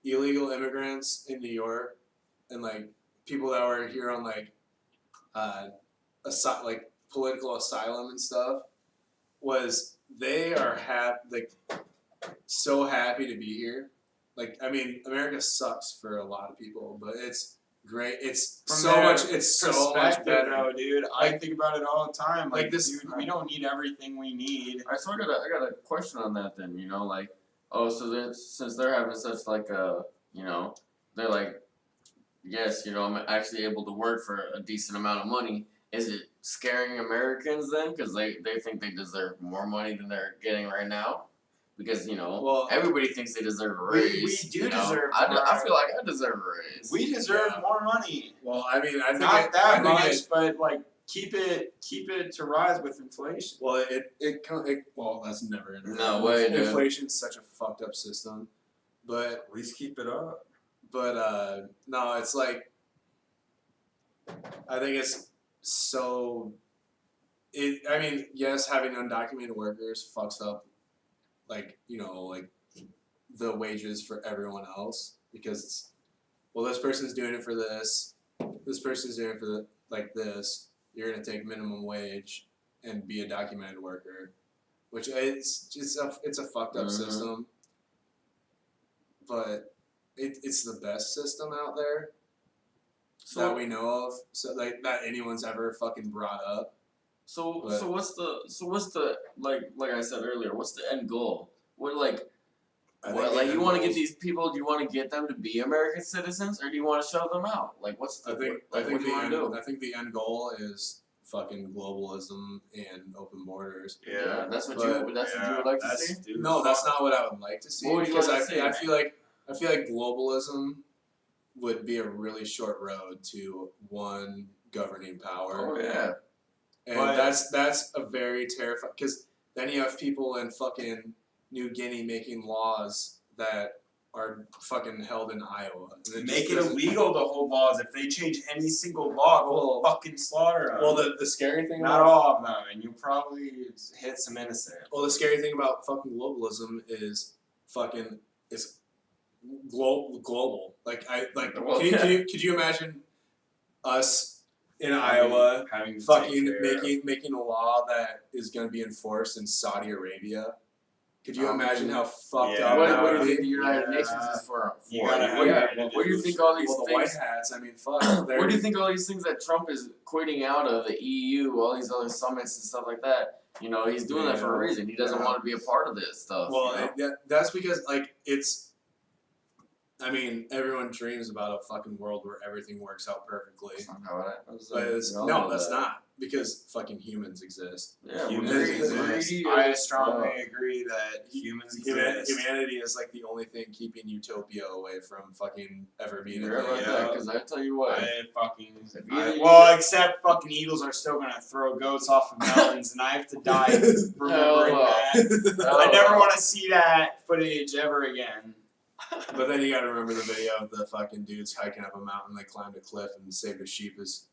S1: illegal immigrants in New York and like people that were here on like like political asylum and stuff was they are so happy to be here. Like I mean, America sucks for a lot of people, but it's great. It's
S2: From
S1: so
S2: their
S1: much. It's so much
S2: perspective,
S1: better.
S2: though, dude. I think about it all the time.
S1: like
S2: Like
S1: this-
S2: dude, we don't need everything we need.
S3: Alright, so I got a question on that then, like, so then since they're having such like a, they're like, yes, I'm actually able to work for a decent amount of money. Is it scaring Americans then? Because they think they deserve more money than they're getting right now? Because,
S1: Well,
S3: everybody thinks they deserve a
S2: we
S3: raise.
S2: do
S3: you know?
S2: deserve
S3: I
S2: more.
S3: feel like I deserve a raise.
S2: We deserve
S1: Yeah.
S2: more money.
S1: Well, I mean, I think
S2: Not
S1: I
S2: that
S1: think
S2: much, but like keep it to rise with inflation.
S1: Well, well, that's never gonna
S3: No
S1: happen.
S3: way, dude.
S1: Inflation's such a fucked up system, but
S2: At least keep it up.
S1: no, it's like I think it's so. I mean, yes, having undocumented workers fucks up, like like the wages for everyone else because it's, well, this person's doing it for this person's doing it for like this. You're gonna take minimum wage and be a documented worker, which it's a fucked up
S3: Mhm.
S1: system, but it's the best system out there that we know of, so like that anyone's ever fucking brought up.
S3: So
S1: But-
S3: what's the like I said earlier? What's the end goal? What
S1: I
S3: What,
S1: think
S3: like
S1: the
S3: you
S1: end
S3: want to
S1: goal's-
S3: get these people? Do you want to get them to be American citizens, or do you want to shove them out? Like, what's the?
S1: I think
S3: what do you want to do?
S1: I think the end goal is fucking globalism and open borders.
S3: That's what
S1: But-
S3: you would like to see.
S1: No, that's not what I would like to see
S3: What would you
S1: because
S3: like
S1: I
S3: to see?
S1: feel like I feel like globalism would be a really short road to one governing power.
S3: Oh yeah.
S1: And
S2: But-
S1: that's a very terrifying, because then you have people in fucking New Guinea making laws that are fucking held in Iowa. And
S2: Make
S1: just
S2: it
S1: doesn't-
S2: illegal to hold laws. If they change any single law,
S1: Well-
S2: they'll fucking slaughter them.
S1: Well, the scary thing
S2: not
S1: about
S2: all of them, and you probably hit some innocent.
S1: Well, the scary thing about fucking globalism is fucking it's global. Like
S3: Well,
S1: could you imagine us in Iowa
S2: having to
S1: fucking
S2: take care of-
S1: making a law that is going to be enforced in Saudi Arabia? Could you imagine how fucked
S2: yeah.
S1: up
S3: What
S1: that
S3: do you
S1: would
S3: think
S1: be?
S3: the United
S2: Yeah.
S3: Nations is for?
S2: You gotta have
S1: Yeah,
S2: your
S3: What do you think all these
S1: Well, the white
S3: things?
S1: hats. I mean, fuck.
S3: What do you think all these things that Trump is quitting out of the EU, all these other summits and stuff like that? You know, he's doing that for a reason. He doesn't
S1: Yeah.
S3: want to be a part of this stuff.
S1: Well,
S3: you know?
S1: that's because like it's. I mean, everyone dreams about a fucking world where everything works out perfectly.
S3: That's not how it happens.
S1: But it's,
S3: We all
S1: no,
S3: know
S1: that's
S3: that.
S1: not, because fucking humans exist.
S3: Yeah, we're
S2: Humans
S3: greedy.
S2: exist.
S3: Greedy
S2: I
S3: as
S2: strongly
S3: fuck.
S2: agree that humans
S1: Humanity
S2: exist.
S1: is like the only thing keeping utopia away from fucking ever being a
S3: You're right
S1: thing.
S3: about that, because I tell you what.
S2: I fucking.
S3: Either
S2: Well, except fucking eagles are still gonna throw goats off of mountains, and I have to die remembering
S3: Hell,
S2: that. I never want to see that footage ever again.
S1: But then you gotta remember the video of the fucking dudes hiking up a mountain. They climbed a cliff and saved a sheep. His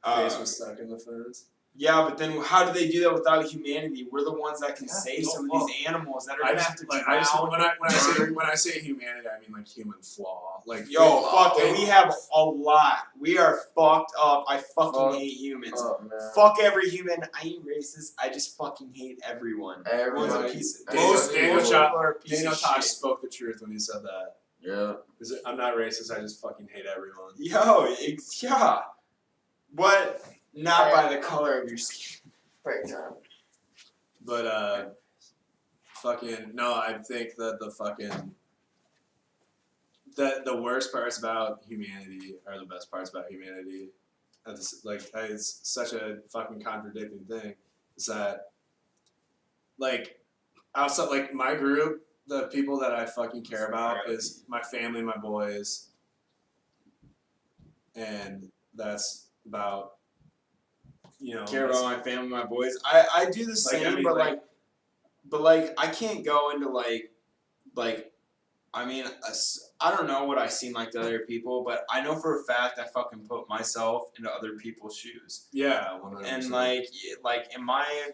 S1: face was stuck in the fence.
S2: Yeah, but then how do they do that without humanity? We're the ones that can
S1: Yeah,
S2: save
S1: no,
S2: some of
S1: well,
S2: these animals that are
S1: I
S2: gonna
S1: just,
S2: have to
S1: like,
S2: drown.
S1: when I say humanity, I mean like human flaw. Like
S2: Yo, fuck
S1: they-
S2: it. We have a lot. We are fucked up. I fucking
S3: Fuck
S2: hate humans.
S3: Oh, man.
S2: Fuck every human. I ain't racist. I just fucking hate everyone. Everyone's a
S3: Everybody.
S2: piece of
S1: Daniel-
S2: most
S1: Daniel
S2: people
S1: Tosh-
S2: are a piece
S1: Daniel
S2: of
S1: Tosh
S2: shit.
S1: spoke the truth when he said that.
S3: Yeah.
S1: I'm not racist. I just fucking hate everyone.
S2: Yo, yeah. But not by the color of your skin.
S3: Break time.
S1: But fucking no, I think that the fucking the worst parts about humanity are the best parts about humanity. It's such a fucking contradicting thing. Is that like outside like my group, the people that I fucking care about is my family, my boys, and that's about
S2: Care about my family, my boys. I do the same,
S1: I mean,
S2: but I can't go into I mean, I don't know what I seem like to other people, but I know for a fact I fucking put myself into other people's shoes.
S1: Yeah, 100%.
S2: And like in my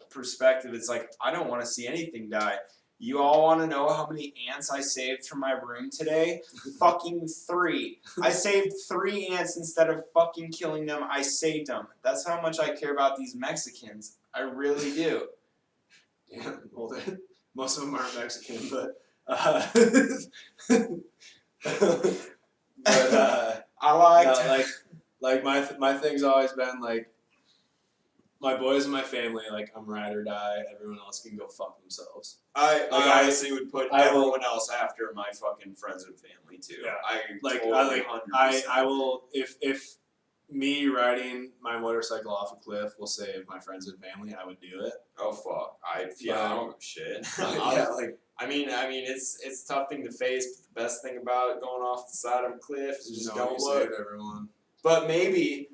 S2: perspective, it's like I don't want to see anything die. You all want to know how many ants I saved from my room today? Fucking 3. I saved 3 ants instead of fucking killing them. I saved them. That's how much I care about these Mexicans. I really do.
S1: Yeah, well, most of them aren't Mexican, but
S2: I like.
S1: no, like my thing's always been like my boys and my family. Like I'm ride or die. Everyone else can go fuck themselves.
S2: I
S1: I-
S2: honestly would put
S1: I will-
S2: everyone else after my fucking friends and family too.
S1: Yeah.
S2: Like
S1: I
S2: 100%.
S1: I will if me riding my motorcycle off a cliff will save my friends and family. I would do it.
S2: Oh fuck! I don't give a shit.
S1: Yeah, like
S2: I mean, it's a tough thing to face. But the best thing about going off the side of a cliff is just
S1: you
S2: don't
S1: save
S2: look.
S1: everyone.
S2: But maybe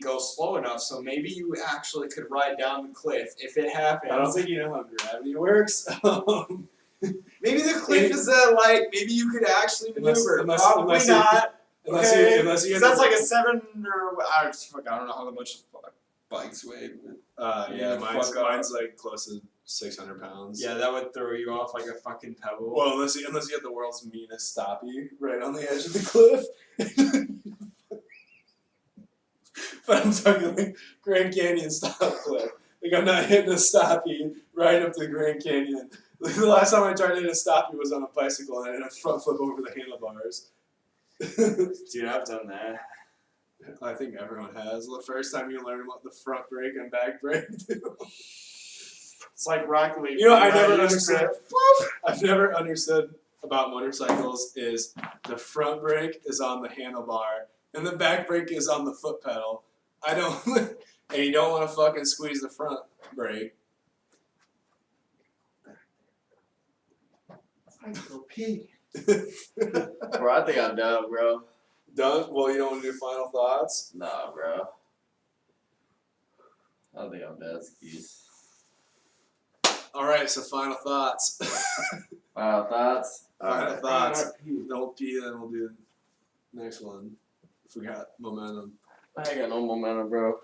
S2: go slow enough so maybe you actually could ride down the cliff if it happens.
S1: I don't think you know how gravity works.
S2: Maybe the cliff is maybe you could actually maneuver. Probably
S1: unless
S2: not.
S1: Unless
S2: Okay,
S1: unless you
S2: 'cause
S1: get
S2: that's
S1: the-
S2: like a 7 or I don't know how much bikes weigh. But
S1: yeah,
S2: the
S1: mine's
S2: fuck up.
S1: like close to 600 pounds.
S2: yeah, that would throw you off like a fucking pebble.
S1: Well, unless you get the world's meanest stoppie right on the edge of the cliff. But I'm talking like Grand Canyon style cliff. Like I'm not hitting a stoppie right up to the Grand Canyon. Like, the last time I tried to hit a stoppie was on a bicycle and I did a front flip over the handlebars.
S2: Dude, I've done that.
S1: I think everyone has. The first time you learn what the front brake and back brake do.
S2: It's like Rocket League.
S1: You know, I never
S2: You
S1: understood.
S2: just-
S1: I've never understood about motorcycles is the front brake is on the handlebar and the back brake is on the foot pedal. I don't, and you don't want to fucking squeeze the front brake.
S2: I go pee.
S3: Bro, I think I'm done, bro.
S1: Done? Well, you don't want to do final thoughts?
S3: Nah, bro. I think I'm done, skis.
S1: Alright, so final thoughts.
S3: Final thoughts?
S1: Final thoughts.
S2: Alright.
S1: Don't pee, then we'll do the next one. If we got momentum.
S3: I ain't got no momentum, bro.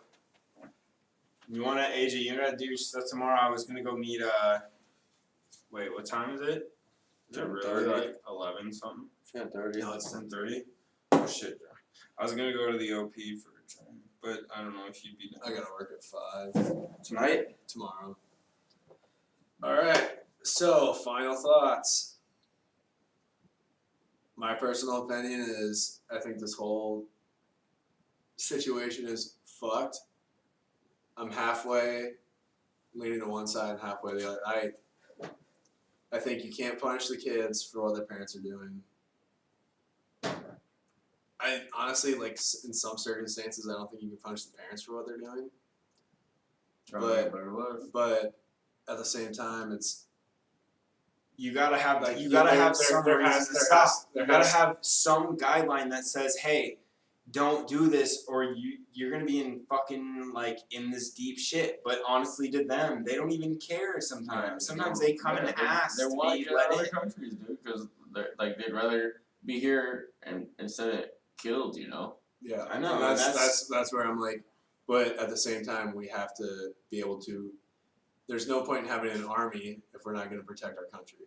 S2: You wanna, AJ, you gotta do your stuff tomorrow. I was gonna go meet, wait, what time is it? Is it really
S3: 10:30.
S2: like 11 something?
S3: 10:30.
S2: No, it's 10:30. Oh shit. I was gonna go to the OP for a train, but I don't know if you'd be down.
S1: I gotta work at 5
S2: Tonight?
S1: tomorrow. Alright, so final thoughts. My personal opinion is I think this whole situation is fucked. I'm halfway leaning to one side and halfway the other. I think you can't punish the kids for what their parents are doing. I honestly, like, in some circumstances, I don't think you can punish the parents for what they're doing. But at the same time, it's
S2: You gotta have
S1: like
S2: you gotta have
S1: there-
S2: some
S1: there
S2: reason
S1: has-
S2: to
S1: there
S2: stop.
S1: has- there
S2: You gotta
S1: has-
S2: have some guideline that says, hey, don't do this or you're gonna be in fucking like in this deep shit. But honestly to them, they don't even care sometimes. Sometimes they come and ask
S3: They're
S2: to
S3: white
S2: be
S3: in
S2: let
S3: other
S2: in.
S3: countries, dude, because they'd rather be here and instead of killed, you know.
S1: Yeah,
S2: I know,
S1: and
S2: and
S1: that's where I'm like, but at the same time, we have to be able to. There's no point in having an army if we're not going to protect our country,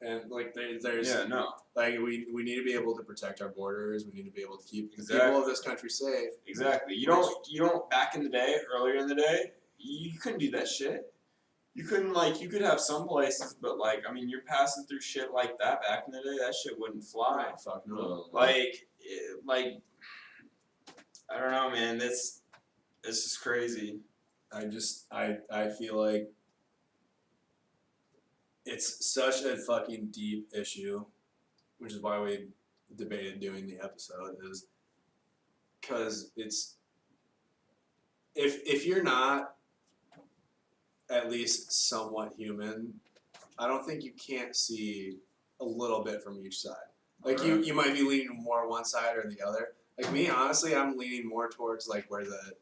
S1: and like there's
S2: Yeah, no.
S1: like we need to be able to protect our borders. We need to be able to keep the
S2: Exactly.
S1: people of this country safe.
S2: Exactly. You don't back in the day, earlier in the day, you couldn't do that shit. You couldn't you could have some places, but like, I mean, you're passing through shit like that back in the day, that shit wouldn't fly.
S1: Fuck no.
S2: Like, I don't know, man. It's just crazy.
S1: I feel like it's such a fucking deep issue, which is why we debated doing the episode, is because it's if you're not at least somewhat human, I don't think you can't see a little bit from each side. Like you might be leaning more one side or the other. Like me, honestly, I'm leaning more towards like where the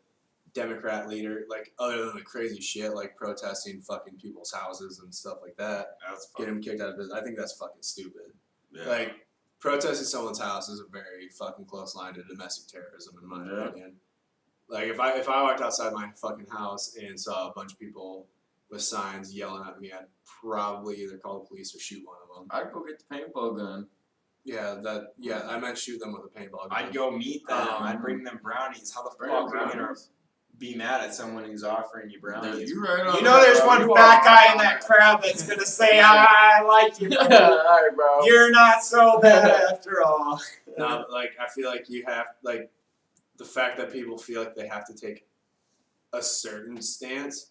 S1: Democrat leader, like other than the crazy shit like protesting fucking people's houses and stuff like that,
S2: That's
S1: get them kicked out of business. I think that's fucking stupid.
S2: Yeah.
S1: Like protesting someone's house is a very fucking close line to domestic terrorism in my
S3: Yeah.
S1: opinion. Like if I walked outside my fucking house and saw a bunch of people with signs yelling at me, I'd probably either call the police or shoot one of them.
S3: I'd go get the paintball gun.
S1: Yeah, I meant shoot them with a paintball gun.
S2: I'd go meet them. I'd bring them brownies. How the fuck are you gonna be mad at someone who's offering you brownies?
S3: You right on
S2: You know, there's one fat guy in that crowd that's gonna say, "I like you, bro.
S3: Alright, bro.
S2: You're not so bad after all."
S1: No, like I feel like you have like the fact that people feel like they have to take a certain stance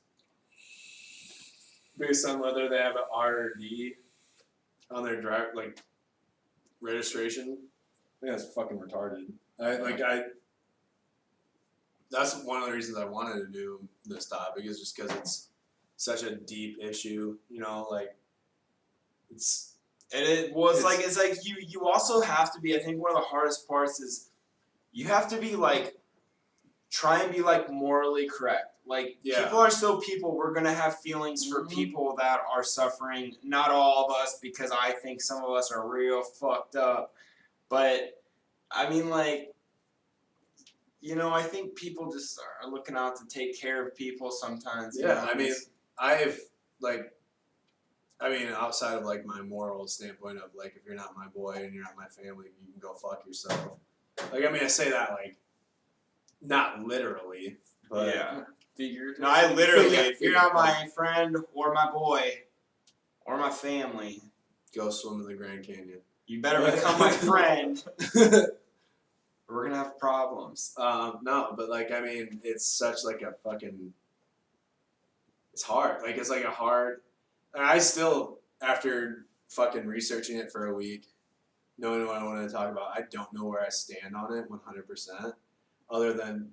S1: based on whether they have an R or D on their registration. I think that's fucking retarded. That's one of the reasons I wanted to do this topic is just because it's such a deep issue. You know, like it's.
S2: And it's like you also have to be. I think one of the hardest parts is you have to be like try and be like morally correct. Like people are still people. We're gonna have feelings for people that are suffering. Not all of us, because I think some of us are real fucked up. But I mean, like, you know, I think people just are looking out to take care of people sometimes.
S1: Yeah, I mean, outside of like my moral standpoint of like, if you're not my boy and you're not my family, you can go fuck yourself. Like, I mean, I say that like, not literally, but
S2: yeah.
S3: Figuratively.
S2: No, I literally, if you're not my friend or my boy or my family,
S1: go swim in the Grand Canyon.
S2: you better become my friend. Or we're gonna have problems.
S1: No, but like, I mean, it's such like a fucking. It's hard. Like, it's like a hard. And I still, after fucking researching it for a week, knowing what I wanted to talk about, I don't know where I stand on it 100%. Other than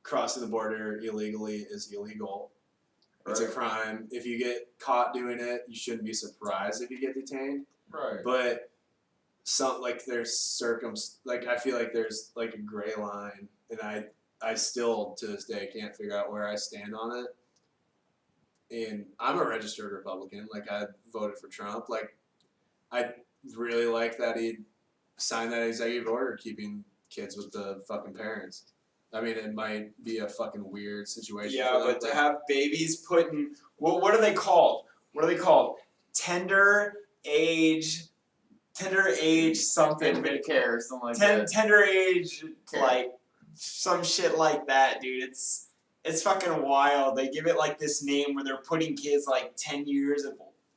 S1: crossing the border illegally is illegal. It's a crime. If you get caught doing it, you shouldn't be surprised if you get detained.
S3: Right.
S1: But some like there's like I feel like there's like a gray line, and I still to this day can't figure out where I stand on it. And I'm a registered Republican. Like I voted for Trump. Like I really like that he signed that executive order keeping kids with the fucking parents. I mean, it might be a fucking weird situation.
S2: Yeah,
S1: for them,
S2: but to have babies put in what are they called? What are they called? Tender age something.
S3: Infant care or something like that.
S2: Tender age
S3: Care.
S2: like some shit like that, dude. It's fucking wild. They give it like this name where they're putting kids like 10 years of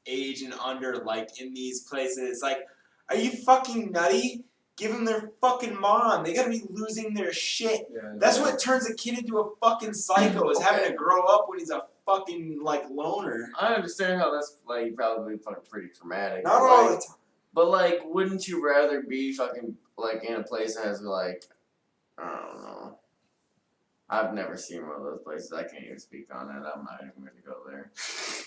S2: age and under like in these places. It's like, are you fucking nutty? Give them their fucking mom. They gotta be losing their shit.
S1: Yeah,
S2: That's what turns a kid into a fucking psycho, is having to grow up when he's a fucking like loner.
S3: I understand how that's like probably fucking pretty traumatic.
S2: Not
S3: but,
S2: all
S3: like,
S2: the time.
S3: But like, wouldn't you rather be fucking like in a place that has like, I don't know. I've never seen one of those places. I can't even speak on it. I'm not even going to go there.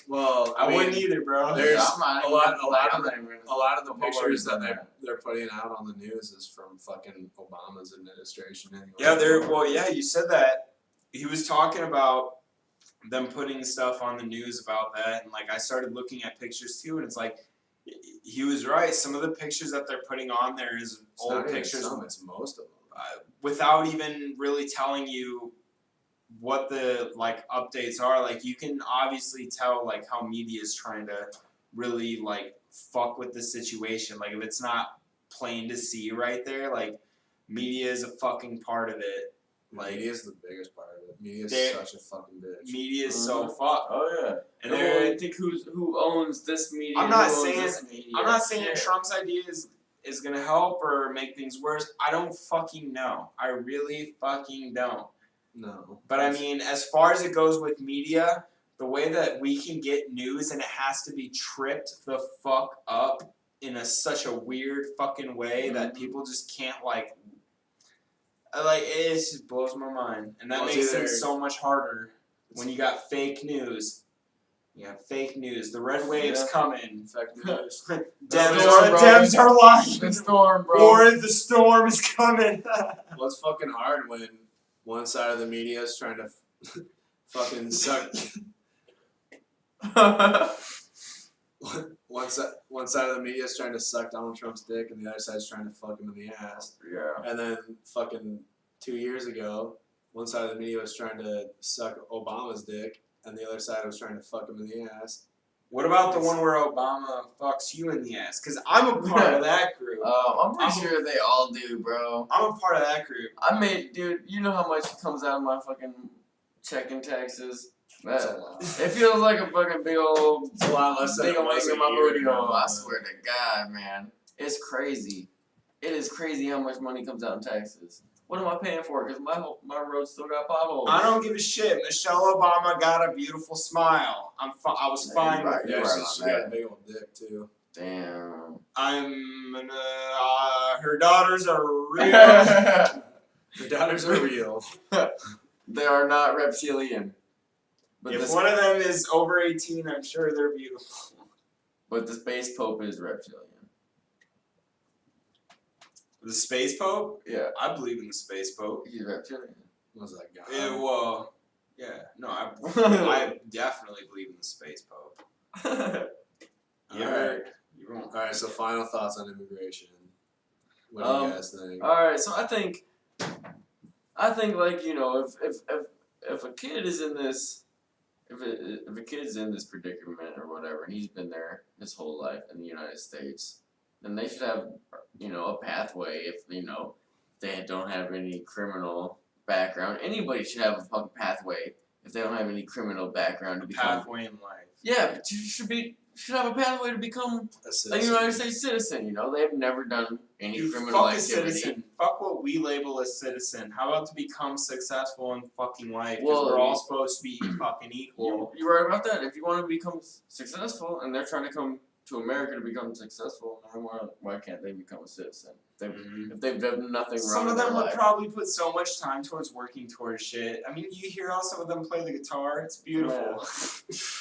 S1: Well,
S2: I
S1: mean,
S2: wouldn't either, bro.
S1: There's
S3: I'm not
S1: a
S3: even-
S1: lot
S3: I'm
S1: of
S3: not even-
S1: the
S3: I'm
S1: pictures that
S3: worried about
S1: they're putting out on the news is from fucking Obama's administration. Anyway.
S2: Yeah, you said that. He was talking about them putting stuff on the news about that, and like I started looking at pictures too, and it's like he was right. Some of the pictures that they're putting on there is
S1: It's
S2: old
S1: not even
S2: pictures
S1: some, it's most of them.
S2: without even really telling you what the like updates are. Like you can obviously tell like how media is trying to really like fuck with the situation. Like if it's not plain to see right there, like media is a fucking part of it. Like
S1: Media is the biggest part of it. Media is
S2: They're-
S1: such a fucking bitch.
S2: media is so
S3: Mhm.
S2: fucked.
S3: Oh yeah.
S2: And
S3: And
S2: they're
S3: then think who owns this media?
S2: I'm not
S3: who owns
S2: saying-
S3: this media?
S2: I'm not saying
S3: Yeah.
S2: Trump's idea is gonna help or make things worse. I don't fucking know. I really fucking don't.
S1: No.
S2: But I mean, as far as it goes with media, the way that we can get news and it has to be tripped the fuck up in such a weird fucking way that people just can't like it just blows my mind. And that
S1: Well, it's
S2: makes
S1: either-
S2: things so much harder when you got fake news. You have fake news. The red wave's
S3: Yeah.
S2: coming.
S1: Fake news.
S3: storm,
S2: Dems are lying.
S3: The storm, bro.
S2: Or the storm is coming.
S1: Well, it's fucking hard when one side of the media is trying to fucking suck. One side of the media is trying to suck Donald Trump's dick, and the other side is trying to fuck him in the ass.
S3: yeah.
S1: And then fucking 2 years ago, one side of the media was trying to suck Obama's dick, and the other side was trying to fuck him in the ass.
S2: What about the one where Obama fucks you in the ass? Because I'm a part of that group.
S3: I'm pretty sure they all do, bro.
S2: I'm a part of that group.
S3: Dude, you know how much comes out of my fucking check in taxes?
S1: That's a
S3: That,
S1: lot.
S3: it feels like a fucking big old
S1: It's a lot less than
S3: big
S1: it
S3: old
S1: was
S3: thing
S1: a
S3: in my
S1: year
S3: booty
S1: ago,
S3: hole. I
S1: but-
S3: swear to God, man. It's crazy. It is crazy how much money comes out in taxes. What am I paying for? Because my road still got potholes.
S2: I don't give a shit. Michelle Obama got a beautiful smile. I was
S3: Yeah,
S2: fine
S3: you're
S2: with
S3: right.
S2: it.
S1: Yeah,
S3: You're right
S1: she
S3: on
S1: got
S3: that.
S1: a big old dick too.
S3: Damn.
S2: Her daughters are real.
S1: Her daughters are real.
S3: They are not reptilian. But
S2: If
S3: the,
S2: one of them is over 18, I'm sure they're beautiful.
S3: but the space pope is reptilian.
S2: The Space Pope?
S3: Yeah,
S2: I believe in the Space Pope.
S3: he's reptilian.
S1: What was that guy?
S2: Yeah, well, yeah. No, I definitely believe in the Space Pope.
S1: Alright.
S2: You won't.
S1: Alright, so final thoughts on immigration. What do you guys think?
S3: Alright, so I think like, you know, if a kid is in this if a kid's in this predicament or whatever, and he's been there his whole life in the United States, then they should have, you know, a pathway. If, you know, they don't have any criminal background, anybody should have a fucking pathway if they don't have any criminal background to become.
S2: Pathway in life.
S3: Yeah, but you should have a pathway to become a United States citizen. You know, they've never done any
S2: You
S3: criminal
S2: fuck a
S3: activity.
S2: citizen. Fuck what we label as citizen. How about to become successful in fucking life? Because
S3: Well,
S2: we're all supposed to be fucking equal.
S3: You're right about that. If you want to become successful, and they're trying to come to America to become successful, then why can't they become a citizen? If they've done nothing wrong
S2: Some of
S3: in their
S2: them would
S3: life.
S2: probably put so much time towards working towards shit. I mean, you hear how some of them play the guitar. It's beautiful.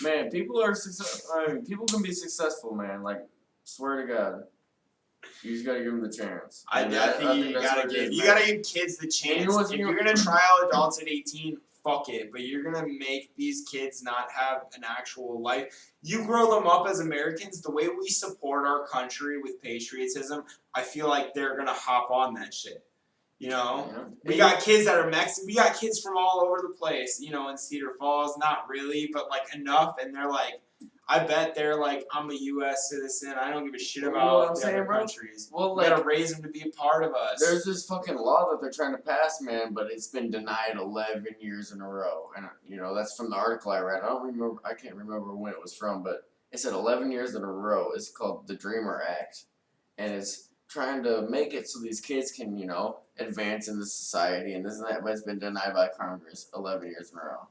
S3: Man, people are successful. I mean, people can be successful, man. Like, swear to God. You just gotta give them the chance.
S2: I
S3: And
S2: think you
S3: that's
S2: gotta
S3: what it
S2: give
S3: is,
S2: you
S3: man.
S2: gotta give kids the chance.
S3: know
S2: If
S3: what,
S2: you're gonna trial adults at 18, fuck it. But you're gonna make these kids not have an actual life. You grow them up as Americans. The way we support our country with patriotism, I feel like they're gonna hop on that shit. You know,
S3: Yeah.
S2: we got kids that are Mexican. We got kids from all over the place. You know, in Cedar Falls, not really, but like enough, and they're like. I bet they're like, I'm a U.S. citizen. I don't give a shit
S3: Well,
S2: about
S3: you know what I'm
S2: the
S3: saying,
S2: other
S3: bro?
S2: countries.
S3: Well,
S2: We
S3: like,
S2: gotta raise them to be a part of us.
S3: there's this fucking law that they're trying to pass, man, but it's been denied 11 years in a row. And, you know, that's from the article I read. I can't remember when it was from, but it said 11 years in a row. It's called the Dreamer Act. And it's trying to make it so these kids can, you know, advance in the society and this and that, but it's been denied by Congress 11 years in a row.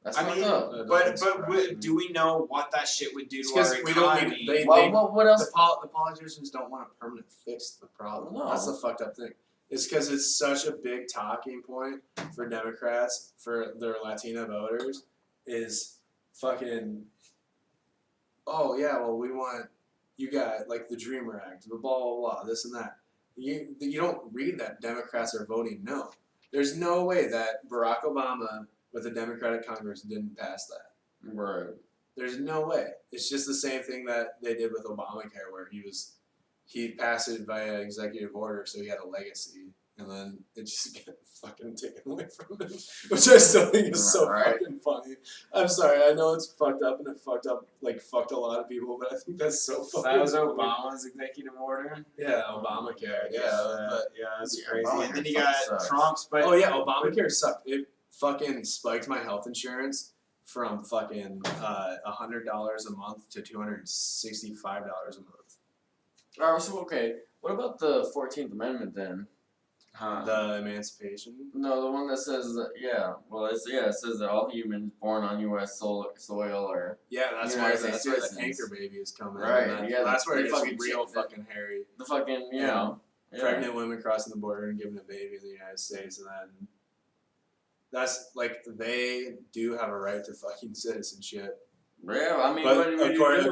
S3: That's fucked up.
S2: But do we know what that shit would do
S1: It's
S2: to our
S1: because we don't.
S2: economy?
S3: What else?
S1: The politicians don't want to permanent fix the problem.
S3: No.
S1: That's the fucked up thing. It's because it's such a big talking point for Democrats, for their Latina voters, is fucking. Oh yeah, well we want you got like the Dreamer Act, the blah blah blah, this and that. You don't read that Democrats are voting no. There's no way that Barack Obama with a Democratic Congress didn't pass that.
S3: Right.
S1: There's no way. It's just the same thing that they did with Obamacare, where he passed it via executive order, so he had a legacy, and then it just got fucking taken away from him, which I still think is so fucking funny. I'm sorry, I know it's fucked up, and it fucked a lot of people, but I think that's so
S2: So
S1: fucking.
S2: that was
S1: funny.
S2: Obama's executive order.
S1: Yeah, Obamacare. Yeah, but
S2: That's
S3: Yeah,
S2: crazy.
S3: Obamacare
S2: And then you
S3: fucking
S2: got
S3: sucks.
S2: Trump's. But
S1: oh yeah, Obamacare sucked. It fucking spiked my health insurance from fucking $100 a month to $265 a month.
S3: Alright, so okay. What about the 14th Amendment then?
S1: The Emancipation.
S3: No, the one that says that, it says that all humans born on U.S. soil or
S1: Yeah, that's
S3: United
S1: where
S3: States
S1: the
S3: citizens.
S1: anchor baby is coming.
S3: Right,
S1: And
S3: yeah,
S1: that's where
S3: they
S1: it gets
S3: fucking
S1: real
S3: check that.
S1: fucking hairy.
S3: the fucking, you
S1: Yeah.
S3: know. Yeah.
S1: Pregnant women crossing the border and giving a baby in the United States, and then that's like they do have a right to fucking citizenship.
S3: Yeah, I mean,
S1: But
S3: what do you
S1: according
S3: do?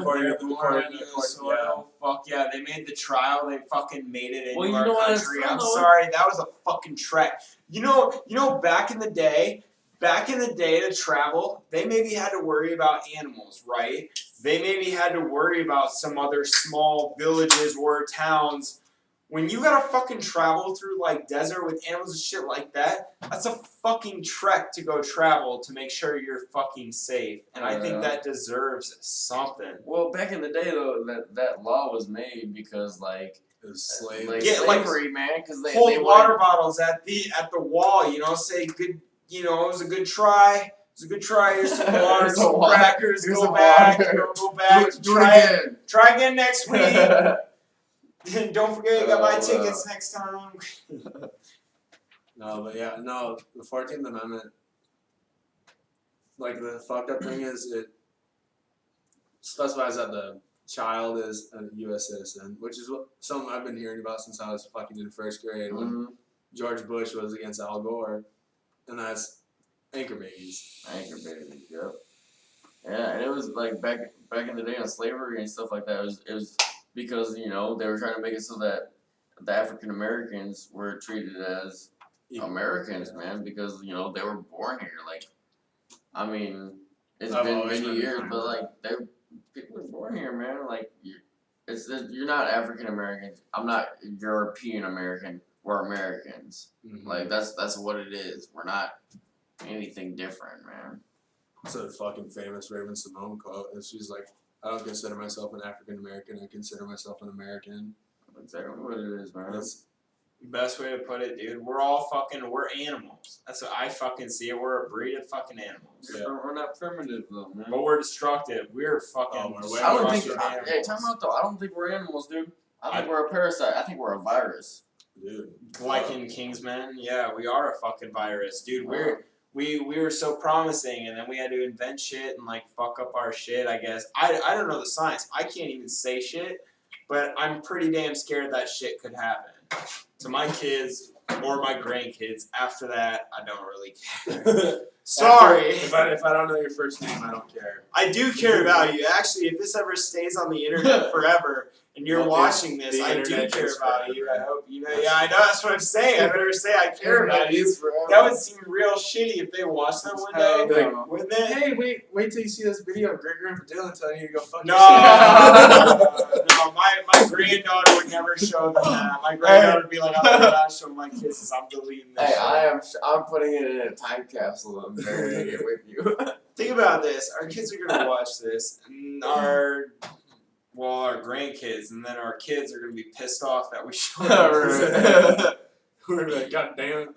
S1: to
S2: soil. Fuck yeah, they made the trial. They fucking made it into
S3: Well, you
S2: our
S3: know what it's
S2: country.
S3: from,
S2: I'm
S3: though?
S2: sorry, that was a fucking trek. You know, back in the day, to travel, they maybe had to worry about animals, right? They maybe had to worry about some other small villages or towns. When you gotta fucking travel through like desert with animals and shit like that, that's a fucking trek to go travel to make sure you're fucking safe. And I think that deserves something.
S3: Well, back in the day though, that law was made because like
S1: It was slave.
S3: slavery, man. Because they
S2: Hold
S3: wanted-
S2: water bottles at the wall, you know, say good, you know, it was a good try. It was a good try. Here's some water,
S3: Here's
S2: some
S3: some water.
S2: crackers.
S3: Here's
S2: Go
S3: some
S2: back.
S3: water.
S2: Go back.
S3: do it again.
S2: Try again next week. Don't forget you got my tickets next time.
S1: No, but yeah, no, the 14th Amendment, like the fucked up thing is it specifies that the child is a U.S. citizen, which is something I've been hearing about since I was fucking in first grade when George Bush was against Al Gore, and that's anchor babies.
S3: Anchor babies, yep. Yeah, and it was like back in the day on slavery and stuff like that. It was because you know they were trying to make it so that the African Americans were treated as Americans, man, because you know they were born here. Like, I mean, it's been many years, but like people were born here, man. Like, you're not African Americans. I'm not European American. We're Americans.
S1: Mm-hmm.
S3: Like that's what it is. We're not anything different, man.
S1: It's a fucking famous Raven Simone quote, and she's like, "I don't consider myself an African American. I consider myself an American."
S3: Exactly what it is, man.
S1: That's
S2: Best way to put it, dude. We're animals. That's what I fucking see it. We're a breed of fucking animals.
S3: Yeah. We're not primitive though, man.
S2: But we're destructive. We're fucking.
S1: we're
S3: I don't think.
S2: destructive
S3: Hey,
S2: animals.
S3: time out though. I don't think we're animals, dude. I think we're a parasite. I think we're a virus.
S1: dude.
S2: Like in Kingsman, yeah, we are a fucking virus, dude. We were so promising, and then we had to invent shit and like fuck up our shit. I guess I don't know the science. I can't even say shit, but I'm pretty damn scared that shit could happen to my kids or my grandkids. After that, I don't really care. Sorry.
S1: If I don't know your first name, I don't care.
S2: I do care about you. Actually, if this ever stays on the internet forever, and you're
S1: Well,
S2: watching this,
S1: the
S2: I do
S1: internet
S2: care
S1: is
S2: about
S1: forever.
S2: you. I hope you know. Yeah, I know. That's what I'm saying. I better say I care about you.
S3: forever.
S2: That would seem real shitty if they watched that one
S3: Hell
S2: day,
S3: no.
S2: wouldn't it?
S1: Hey, wait till you see this video of Great Grandpa Dylan telling you to go fuck
S2: No,
S1: yourself.
S2: no, my granddaughter would never show them that. My granddaughter would be like, I'm not showing my kisses. I'm deleting this.
S3: Hey,
S2: shit.
S3: I'm putting it in a time capsule and burying it with you.
S2: Think about this. Our kids are gonna watch this, and our grandkids, and then our kids are gonna be pissed off that we showed them.
S1: We're like, God damn it.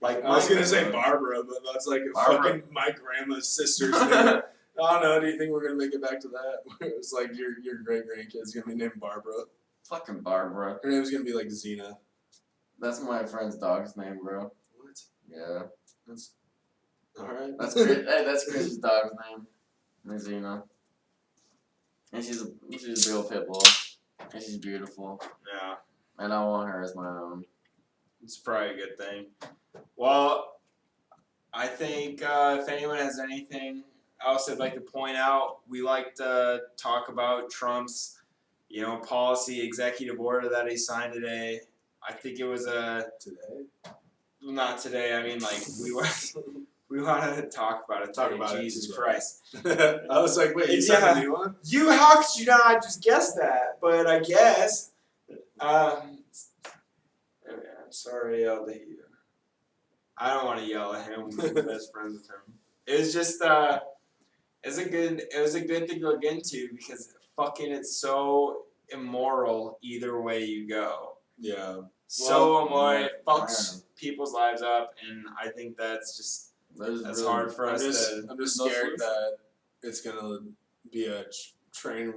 S2: Like
S1: I was
S2: my
S1: gonna say Barbara, but that's like
S3: Barbara.
S1: fucking my grandma's sister's name. I don't know. Do you think we're gonna make it back to that? It's like your great grandkid's gonna be named Barbara.
S3: Fucking Barbara.
S1: Her name's gonna be like Xena.
S3: That's my friend's dog's name, bro.
S1: What?
S3: Yeah.
S1: That's all right.
S3: That's Chris. Hey, that's Chris's dog's name. Mizina. And she's a big old pit bull. And she's beautiful.
S2: Yeah,
S3: And I want her as my own.
S2: it's probably a good thing. Well, I think if anyone has anything else they'd like to point out, we like to talk about Trump's, policy executive order that he signed today. I think it was
S1: Today.
S2: not today. I mean, like we want to talk about it.
S1: Talk
S2: today.
S1: about it
S2: Jesus
S1: today.
S2: Christ!
S1: I was like, wait, you signed a new one?
S2: How could you not just guess that? But I guess. I'm sorry I yelled at you. I don't want to yell at him. We're best friends with him. It was just it was a good thing to look into because fucking it's so immoral either way you go.
S1: Yeah.
S2: So immoral,
S3: yeah,
S2: it fucks people's lives up, and I think that's just
S3: That's
S2: really hard for
S1: I'm
S2: us
S1: just
S2: to.
S1: scared
S3: solution.
S1: that it's gonna be a train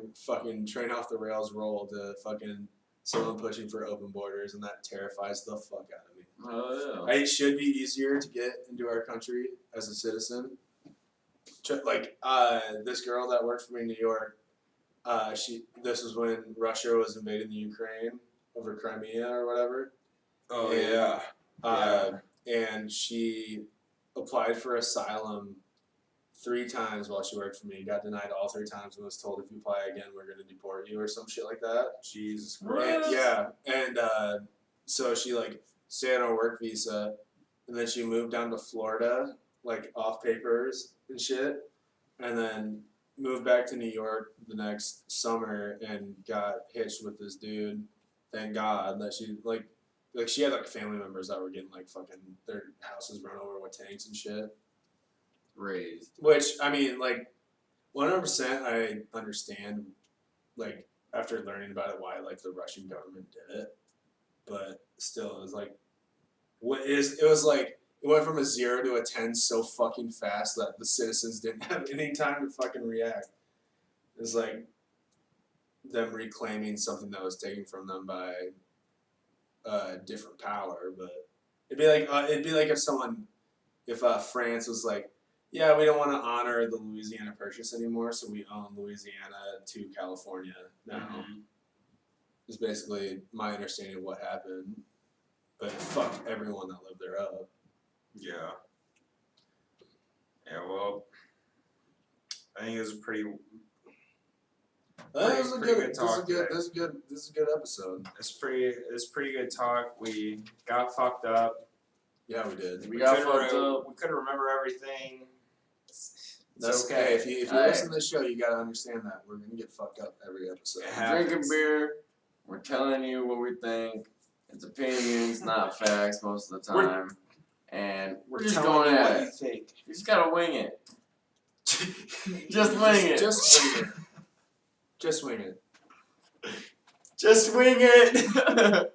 S1: off the rails roll to fucking someone pushing for open borders, and that terrifies the fuck out of me.
S3: Oh, yeah.
S1: It should be easier to get into our country as a citizen. Like this girl that worked for me in New York, this was when Russia was invading the Ukraine over Crimea or whatever.
S2: Oh
S1: And,
S2: yeah.
S1: And she applied for asylum 3 times while she worked for me. Got denied all 3 times and was told if you apply again, we're gonna deport you or some shit like that.
S2: Jesus
S3: What?
S2: Christ.
S1: And so she like stayed on a work visa, and then she moved down to Florida like off papers and shit, and then moved back to New York the next summer and got hitched with this dude. Thank God that she like she had like family members that were getting like fucking their houses run over with tanks and shit.
S3: Raised.
S1: Which I mean, like 100%, I understand. Like after learning about it, why like the Russian government did it, but still, it was like, it went from a 0 to a 10 so fucking fast that the citizens didn't have any time to fucking react. It was like them reclaiming something that was taken from them by a different power, but it'd be like if France was like, yeah, we don't want to honor the Louisiana Purchase anymore, so we own Louisiana to California now.
S2: Mhm.
S1: Is basically my understanding of what happened, but it fucked everyone that lived there up.
S2: Yeah. Yeah. Well, I think it was a pretty.
S1: This is a
S2: pretty
S1: good
S2: good talk today.
S1: This is a good episode.
S2: It's pretty good talk. We got fucked up.
S1: Yeah, we did.
S3: We got fucked
S2: couldn't
S3: up.
S2: We couldn't remember everything. It's
S1: That's
S2: okay.
S1: Hey, if you
S3: Hey.
S1: listen to the show, you gotta understand that we're gonna get fucked up every episode.
S2: It happens.
S3: Drinking beer. We're telling you what we think. It's opinions, not facts most of the time. And we're just
S2: telling
S3: going
S2: you
S3: at
S2: what you
S3: it.
S2: think.
S3: You just gotta wing it. Just wing it.
S1: Just wing it. Just wing it.
S2: Just wing it.